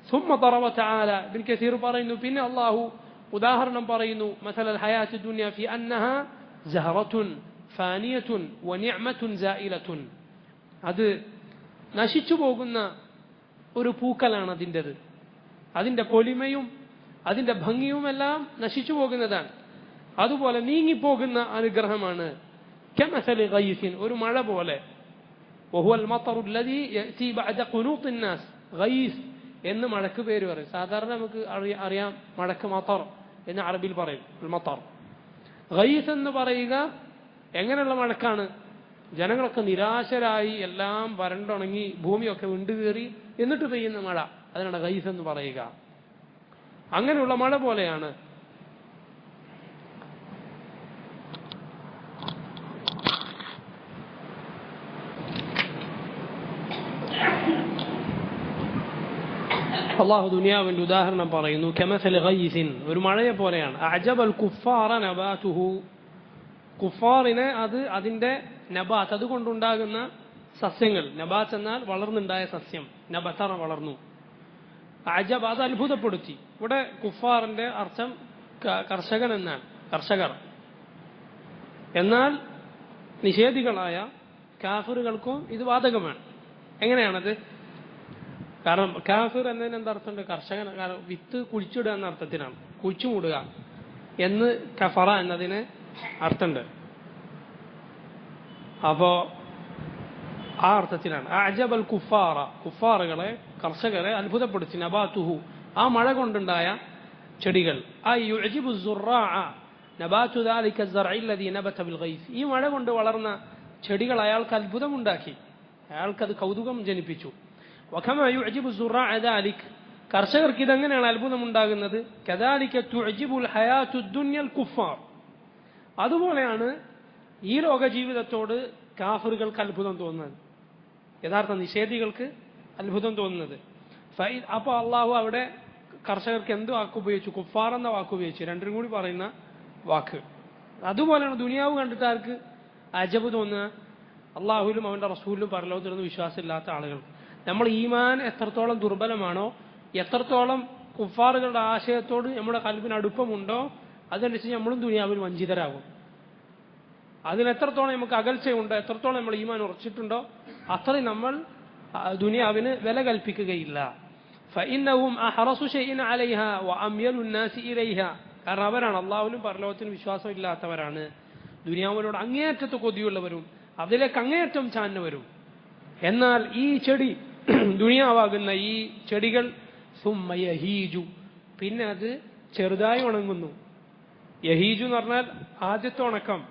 ثم ضرب تعالى ابن كثير പറയുന്നു, പിന്നെ അള്ളാഹു ഉദാഹരണം പറയുന്നു, مثل الحياة الدنيا في أنها زهرة فانية ونعمة زائلة, അത് നശിച്ചു പോകുന്ന ഒരു പൂക്കലാണ് അതിൻ്റെത്, അതിന്റെ പൊലിമയും അതിന്റെ ഭംഗിയുമെല്ലാം നശിച്ചു പോകുന്നതാണ്. അതുപോലെ നീങ്ങിപ്പോകുന്ന അനുഗ്രഹമാണ്. كمثل غيث, ഒരു മഴ പോലെ. وهو المطر الذي يأتي بعد قنوط الناس. غيث എന്ന് മഴക്ക് പേര് പറയും. സാധാരണ നമുക്ക് അറിയാം മഴക്ക് മത്തർ എന്ന് അറബിയിൽ പറയും, മത്തർ. ഗൈസ് എന്ന് പറയുക എങ്ങനെയുള്ള മഴക്കാണ്? ജനങ്ങളൊക്കെ നിരാശരായി, എല്ലാം വരണ്ടുണങ്ങി, ഭൂമിയൊക്കെ വിണ്ടുകീറി എന്നിട്ട് പെയ്യുന്ന മഴ, അതിനാണ് ഗൈസ് എന്ന് പറയുക. അങ്ങനെയുള്ള മഴ പോലെയാണ്. അള്ളാഹു ദുനിയാവിന്റെ ഉദാഹരണം പറയുന്നു, കമസൽ ഗൈസിൻ, ഒരു മഴയെ പോലെയാണ്. അഅജബൽ കുഫാറ നബാതുഹു, കുഫാറിനെ അത് അതിന്റെ നബാത്ത്, അതുകൊണ്ടുണ്ടാകുന്ന സസ്യങ്ങൾ. നബാത്ത് എന്നാൽ വളർന്നുണ്ടായ സസ്യം, നബതറ വളർന്നു. അഅജബ്, അത് അത്ഭുതപ്പെടുത്തി. ഇവിടെ കുഫാറിന്റെ അർത്ഥം കർഷകൻ എന്നാണ്, കർഷകർ. എന്നാൽ നിഷേധികളായ കാഫിറുകൾക്കും ഇത് ബാധകമാണ്. എങ്ങനെയാണത്? കാരണം കാഫിർ എന്നതിന് എന്താ അർത്ഥമുണ്ട്? കർഷകൻ. കാരണം വിത്ത് കുഴിച്ചിടുക എന്ന അർത്ഥത്തിനാണ്, കുഴിച്ചു മൂടുക എന്ന് കഫറ എന്നതിന് അർത്ഥമുണ്ട്. അപ്പോ ആ അർത്ഥത്തിലാണ് അജബൽ കുഫാറ, കുഫാറുകളെ, കർഷകരെ അത്ഭുതപ്പെടുത്തി. നബാതുഹു, ആ മഴ കൊണ്ടുണ്ടായ ചെടികൾ. ഈ മഴ കൊണ്ട് വളർന്ന ചെടികൾ അയാൾക്ക് അത്ഭുതമുണ്ടാക്കി, അയാൾക്കത് കൗതുകം ജനിപ്പിച്ചു. കർഷകർക്ക് ഇതെങ്ങനെയാണ് അത്ഭുതമുണ്ടാകുന്നത്? അതുപോലെയാണ് ഈ ലോക ജീവിതത്തോട് കാഫിറുകൾക്ക് അത്ഭുതം തോന്നുന്നത്, യഥാർത്ഥ നിഷേധികൾക്ക് അത്ഭുതം തോന്നുന്നത്. അപ്പൊ അള്ളാഹു അവിടെ കർഷകർക്ക് എന്ത് വാക്ക് ഉപയോഗിച്ചു? കുഫാർ എന്ന വാക്ക് ഉപയോഗിച്ചു, രണ്ടിനും കൂടി പറയുന്ന വാക്ക്. അതുപോലെയാണ് ദുനിയാവ് കണ്ടിട്ട് ആർക്ക് അജബ് തോന്നുക? അള്ളാഹുലും അവന്റെ റസൂലിലും പരലോകത്തിലൊന്നും വിശ്വാസമില്ലാത്ത ആളുകൾ. നമ്മൾ ഈമാൻ എത്രത്തോളം ദുർബലമാണോ, എത്രത്തോളം കുഫാറുകളുടെ ആശയത്തോട് നമ്മുടെ കൽബിന് അടുപ്പമുണ്ടോ, അതനുസരിച്ച് നമ്മളും ദുനിയാവിൽ വഞ്ചിതരാകും. അതിനെത്രത്തോളം നമുക്ക് അകൽച്ചയുണ്ടോ, എത്രത്തോളം നമ്മൾ ഈമാൻ ഉറച്ചിട്ടുണ്ടോ, അത്രയും നമ്മൾ ദുനിയാവിന് വില കൽപ്പിക്കുകയില്ല. കാരണം അവരാണ് അള്ളാഹുവിനും പരലോകത്തിനും വിശ്വാസം ഇല്ലാത്തവരാണ്, ദുനിയാവിനോട് അങ്ങേയറ്റത്ത് കൊതിയുള്ളവരും അതിലേക്ക് അങ്ങേയറ്റം ചാഞ്ഞവരും. എന്നാൽ ഈ ചെടി, ദുനിയാവാകുന്ന ഈ ചെടികൾ സുമ്മയഹീജു, പിന്നെ അത് ചെറുതായി ഉണങ്ങുന്നു. യഹീജു എന്ന് പറഞ്ഞാൽ ആദ്യത്തെ ഉണക്കം.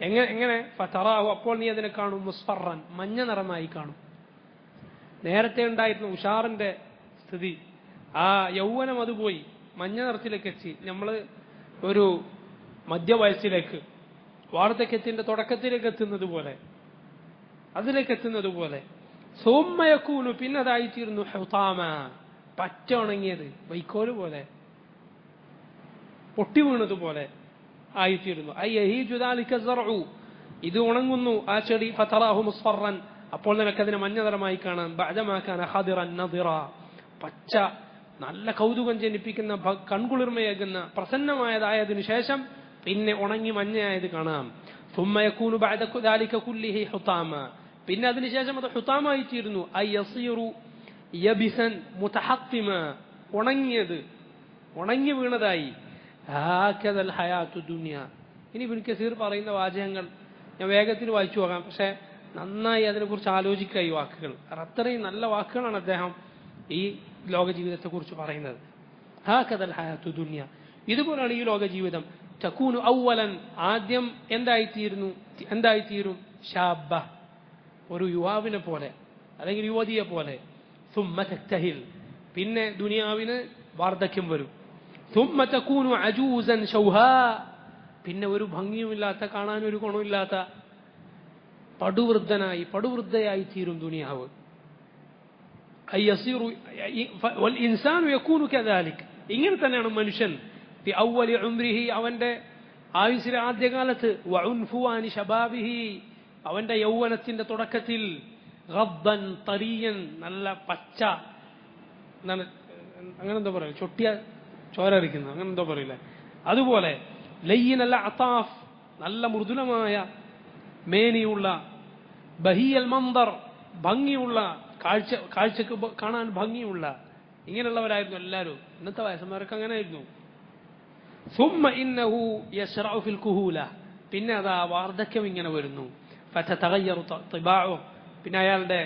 എങ്ങനെ? ഫതറാഹു, അപ്പോൾ നീ അതിനെ കാണും, മുസ്ഫറൻ, മഞ്ഞ നിറമായി കാണും. നേരത്തെ ഉണ്ടായിരുന്ന ഉഷാറിന്റെ സ്ഥിതി, ആ യൗവനം അത് പോയി മഞ്ഞ നിറത്തിലേക്ക് എത്തി. നമ്മൾ ഒരു മധ്യവയസ്സിലേക്ക്, വാർദ്ധക്യത്തിന്റെ തുടക്കത്തിലേക്ക് എത്തുന്നത് പോലെ, അതിലേക്ക് എത്തുന്നത് പോലെ. സോമ്മയക്കൂനു, പിന്നെ അതായിത്തീരുന്നു ഹുതാമ, പച്ച ഉണങ്ങിയത്, വൈക്കോല് പോലെ, പൊട്ടി വീണതുപോലെ ആയിത്തീരുന്നു. ഇത് ഉണങ്ങുന്നു ആ ചെടി. ഫതറാഹു മുസ്ഫറൻ, അപ്പോൾ നിനക്കതിനെ മഞ്ഞ നിറമായി കാണാം. ബഅദമാകാന ഖദിറൻ നദിറ, പച്ച, നല്ല കൗതുകം ജനിപ്പിക്കുന്ന, കൺകുളിർമയേകുന്ന, പ്രസന്നമായതായതിനു ശേഷം പിന്നെ ഉണങ്ങി മഞ്ഞയായത് കാണാം. ثم يكون بعد ذلك كله حطاما, പിന്നെ അതിനുശേഷം അത് ഹുതാമായി തീരുന്നു. ഐ യസീറു യബിസൻ മുതഹത്തിമ, ഉണങ്ങിയത്, ഉണങ്ങി വീണതായി. ഹാകദൽ ഹയാത്തു ദുനിയ. ഇനി ഇബ്നു കസീർ പറയുന്ന വാചകങ്ങൾ ഞാൻ വേഗത്തിൽ വായിച്ചു പോകാം, പക്ഷെ നന്നായി അതിനെക്കുറിച്ച് ആലോചിക്കുക ഈ വാക്കുകൾ. അത്രയും നല്ല വാക്കുകളാണ് അദ്ദേഹം ഈ ലോക ജീവിതത്തെ കുറിച്ച് പറയുന്നത്. ഹാകദൽ ഹയാത്തു ദുനിയ, ഇതുപോലെയാണ് ഈ ലോക ജീവിതം. തകൂനു അവലൻ, ആദ്യം എന്തായിത്തീരും? ഷാബ, ഒരു യുവാവിനെ പോലെ അല്ലെങ്കിൽ യുവതിയെ പോലെ. സുമ്മ തക്തഹിൽ, പിന്നെ ദുനിയാവിന് വാർദ്ധക്യം വരും. സുമ്മ തകൂനു അജൂസൻ ഷൗഹാ, പിന്നെ ഒരു ഭംഗിയുമില്ലാത്ത, കാണാനൊരു ഗുണമില്ലാത്ത പടുവൃദ്ധയായി തീരും ദുനിയാവ്. ഇൻസാനു യകൂനു കദാലിക്, ഇങ്ങനെ തന്നെയാണ് മനുഷ്യൻ. ഫി അവ്വലി ഉംരിഹി, അവന്റെ ആയുസ്സിലെ ആദ്യകാലത്ത്. വഉൻഫുവാനി ശബാബിഹി, അവന്റെ യൗവനത്തിന്റെ തുടക്കത്തിൽ. ഗബ്ബൻ തരിയൻ, നല്ല പച്ച, അങ്ങനെ എന്തോ പറയില്ല, ചൊട്ടിയ ചോരറിക്കുന്നു, അങ്ങനെ എന്തോ പറയില്ല, അതുപോലെ. ലയ്യിനൽ അതാഫ്, നല്ല മൃദുലമായ മേനിയുള്ള. ബഹിയൽ മന്ദർ, ഭംഗിയുള്ള, കാഴ്ചക്ക് കാണാൻ ഭംഗിയുള്ള. ഇങ്ങനെയുള്ളവരായിരുന്നു എല്ലാവരും. ഇന്നത്തെ വയസ്സന്മാരൊക്കെ അങ്ങനെ ആയിരുന്നു. സുമ്മ ഇന്നഹു യശ്റഉ ഫിൽ കുഹൂല, പിന്നെ അതാ വാർദ്ധക്യം ഇങ്ങനെ വരുന്നു. ഫതതഗയ്യറു തിബാഉ, പിന്നെ അയാളുടെ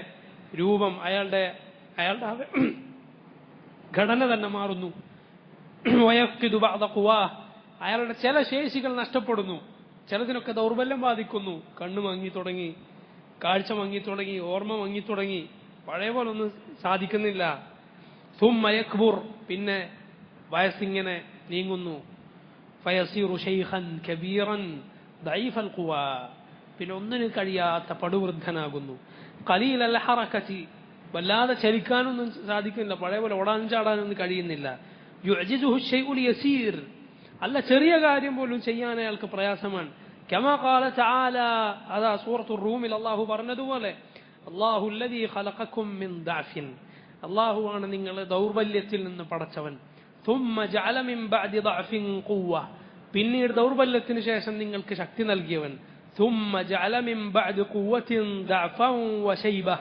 രൂപം, അയാളുടെ ഘടന തന്നെ മാറുന്നു. വയഫ്ഖിദു ബഅദ ഖുവാഹ്, അയാളുടെ ചില ശേഷികൾ നഷ്ടപ്പെടുന്നു, ചിലതിനൊക്കെ ദൗർബല്യം ബാധിക്കുന്നു. കണ്ണ് മങ്ങി തുടങ്ങി, കാഴ്ച മങ്ങി തുടങ്ങി, ഓർമ്മ മങ്ങി തുടങ്ങി, പഴയ പോലെ ഒന്നും സാധിക്കുന്നില്ല. സുമ്മ യക്ബുർ, പിന്നെ വയസ്സിങ്ങനെ നീങ്ങുന്നു. ഫയസീറു ശൈഖൻ കബീറൻ ദഈഫൽ ഖുവാ, പിന്നെ ഒന്നിനും കഴിയാത്ത പടുവൃദ്ധനാകുന്നു. ഖലീലൽ ഹറകതി, വല്ലാതെ ചലിക്കാനൊന്നും സാധിക്കുന്നില്ല, പഴയ പോലെ ഓടാനും ചാടാനൊന്നും കഴിയുന്നില്ല. യുഅ്ജിസുഹു ശൈഉൽ യസീർ, അല്ല ചെറിയ കാര്യം പോലും ചെയ്യാൻ അയാൾക്ക് പ്രയാസമാണ്. കമാ ഖാല തആല, അതാ സൂറത്തുർ റൂമിൽ അല്ലാഹു പറഞ്ഞതുപോലെ, അല്ലാഹു അല്ലദീ ഖലഖകും മിൻ ദഅഫിൻ, അല്ലാഹുവാണ് നിങ്ങളെ ദൗർബല്യത്തിൽ നിന്ന് പടച്ചവൻ. ثم جعل من بعد ضعف قوة, പിന്നീട് ദൗർബല്യത്തിന് ശേഷം നിങ്ങൾക്ക് ശക്തി നൽകിയവൻ. ثم جعل من بعد قوة ضعفا وشيبة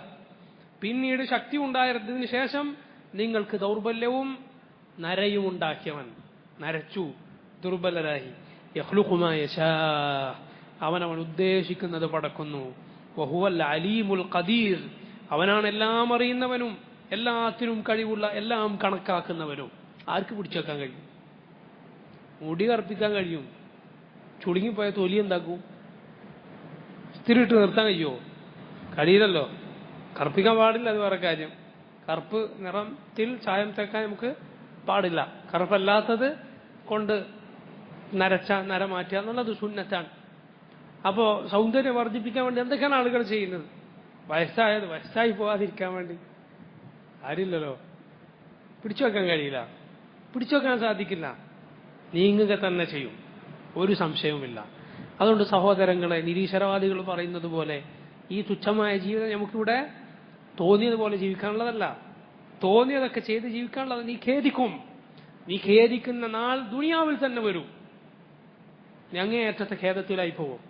പിന്നീട് ശക്തി ഉണ്ടായതിനു ശേഷം നിങ്ങൾക്ക് ദൗർബല്യവും നരയും ഉണ്ടാക്കിയവൻ. നരച്ചു, ദുർബലരായി. യഖ്ലുഖു മാ യശാ, അവൻ ഉദ്ദേശിക്കുന്നത് പടക്കുന്നു. വഹുവൽ അലീമുൽ ഖദീർ, അവനാണ് എല്ലാം അറിയുന്നവനും എല്ലാത്തിനും കഴിവുള്ള എല്ലാം കണക്കാക്കുന്നവനും. ആർക്ക് പിടിച്ചു വെക്കാൻ കഴിയും? മുടി കറുപ്പിക്കാൻ കഴിയും. ചുളുങ്ങിപ്പോയ തൊലി എന്താക്കും? സ്ഥിരിട്ട് നിർത്താൻ കഴിയുമോ? കഴിയില്ലല്ലോ. കറുപ്പിക്കാൻ പാടില്ല, അത് വേറെ കാര്യം. കറുപ്പ് നിറത്തിൽ ചായം തേക്കാൻ നമുക്ക് പാടില്ല. കറുപ്പല്ലാത്തത് കൊണ്ട് നര മാറ്റുക എന്നുള്ളത് സുന്നത്താണ്. അപ്പോൾ സൗന്ദര്യം വർദ്ധിപ്പിക്കാൻ വേണ്ടി എന്തൊക്കെയാണ് ആളുകൾ ചെയ്യുന്നത്? വയസ്സായി പോകാതിരിക്കാൻ വേണ്ടി കാര്യമില്ലല്ലോ. പിടിച്ചു വെക്കാൻ കഴിയില്ല, പിടിച്ചു വെക്കാൻ സാധിക്കില്ല. നീങ്ങുക തന്നെ ചെയ്യും, ഒരു സംശയവുമില്ല. അതുകൊണ്ട് സഹോദരങ്ങളെ, നിരീശ്വരവാദികൾ പറയുന്നത് പോലെ ഈ തുച്ഛമായ ജീവിതം നമുക്കിവിടെ തോന്നിയതുപോലെ ജീവിക്കാനുള്ളതല്ല. തോന്നിയതൊക്കെ ചെയ്ത് ജീവിക്കാനുള്ളത്. നീ ഖേദിക്കും. നീ ഖേദിക്കുന്ന നാൾ ദുനിയാവിൽ തന്നെ വരും. നീ അങ്ങേയറ്റത്തെ ഖേദത്തിലായി പോകും.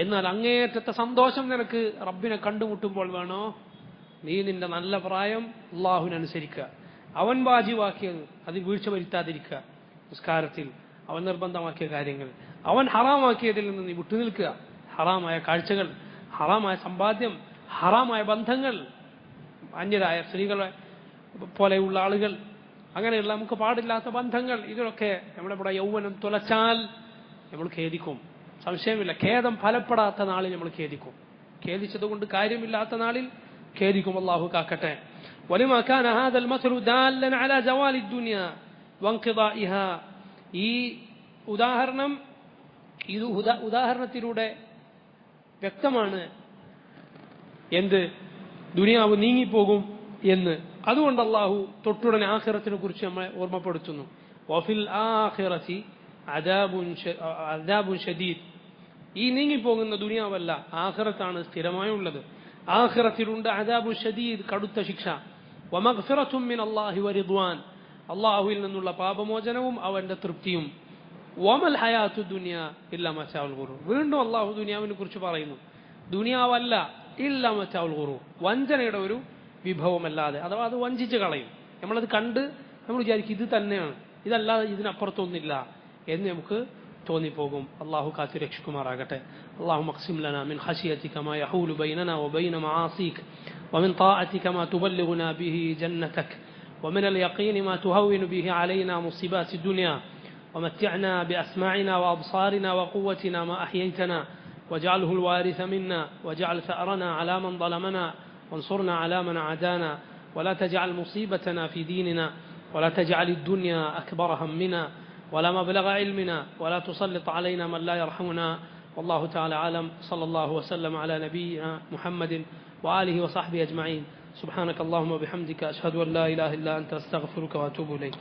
എന്നാൽ അങ്ങേയറ്റത്തെ സന്തോഷം നിനക്ക് റബ്ബിനെ കണ്ടുമുട്ടുമ്പോൾ വേണോ? നീ നിന്റെ നല്ല പ്രായം അള്ളാഹുവിനനുസരിക്കുക. അവൻ വാജിബാക്കിയത് അതിൽ വീഴ്ച വരുത്താതിരിക്കുക. നിസ്കാരത്തിൽ അവൻ നിർബന്ധമാക്കിയ കാര്യങ്ങൾ, അവൻ ഹറാമാക്കിയതിൽ നിന്ന് നീ വിട്ടുനിൽക്കുക. ഹറാമായ കാഴ്ചകൾ, ഹറാമായ സമ്പാദ്യം, ഹറാമായ ബന്ധങ്ങൾ, അന്യരായ സ്ത്രീകളെ പോലെയുള്ള ആളുകൾ, അങ്ങനെയുള്ള നമുക്ക് പാടില്ലാത്ത ബന്ധങ്ങൾ, ഇതിലൊക്കെ നമ്മുടെ യൗവനം തുലച്ചാൽ നമ്മൾ ഖേദിക്കും. സംശയമില്ല. ഖേദം ഫലപ്പെടാത്ത നാളിൽ നമ്മൾ ഖേദിക്കും. ഖേദിച്ചതുകൊണ്ട് കാര്യമില്ലാത്ത നാളിൽ ഖേദിക്കും. അല്ലാഹു കാക്കട്ടെ. വലിമാ കാന ഹാദൽ മസലു ദാല്ലൻ അലാ ജവാലി ദുനിയ വൻഖിദാഇഹാ, ഈ ഉദാഹരണത്തിലൂടെ വ്യക്തമാണ് എന്ത് ദുനിയാവ് നീങ്ങിപ്പോകും എന്ന്. അതുകൊണ്ട് അല്ലാഹു തൊട്ടുടനെ ആഖിറത്തിനെ കുറിച്ച് നമ്മളെ ഓർമ്മപ്പെടുത്തുന്നു. വഫിൽ ആഖിറതി അദാബുൻ ഷദീദ്, ഈ നീങ്ങിപ്പോകുന്ന ദുനിയാവല്ല, ആഖിറത്താണ് സ്ഥിരമായുള്ളത്. ആഖിറത്തിലുണ്ട് അദാബുൻ ഷദീദ്, കടുത്ത ശിക്ഷ. വമഗ്ഫിറത്തും മിനല്ലാഹി വറിദ്വാൻ, അല്ലാഹുവിൽ നിന്നുള്ള പാപമോചനവും അവന്റെ തൃപ്തിയും. വമൽ ഹയാത്തു ദുനിയ ഇല്ലാ മതാഉൽ ഗുറൂർ, വീണ്ടും അല്ലാഹു ദുനിയാവിനെ കുറിച്ച് പറയുന്നു. ദുനിയാവല്ല ഇല്ലാ മതാഉൽ ഗുറൂർ, വഞ്ചനയുടെ ഒരു വിഭവമല്ലാതെ. അഥവാ അത് വഞ്ചിച്ച് കളയും. നമ്മളത് കണ്ട് നമ്മൾ വിചാരിക്കും ഇത് തന്നെയാണ്, ഇതല്ലാതെ ഇതിനപ്പുറത്തൊന്നില്ല എന്ന് നമുക്ക് തോന്നിപ്പോകും. അല്ലാഹു കാത്തു രക്ഷിക്കുമാറാകട്ടെ. اللهم اقسم لنا من خشيتك ما يحول بيننا وبين معاصيك ومن طاعتك ما تبلغنا به جنتك ومن اليقين ما تهون به علينا مصيبات الدنيا ومتعنا بأسماعنا وأبصارنا وقوتنا ما أحييتنا واجعله الوارث منا واجعل ثأرنا على من ظلمنا وانصرنا على من عادانا ولا تجعل مصيبتنا في ديننا ولا تجعل الدنيا أكبر همنا ولا مبلغ علمنا ولا تسلط علينا من لا يرحمنا. والله تعالى أعلم. صلى الله وسلم على نبينا محمد وآله وصحبه أجمعين. سبحانك اللهم وبحمدك أشهد أن لا إله إلا أنت أستغفرك وأتوب إليك.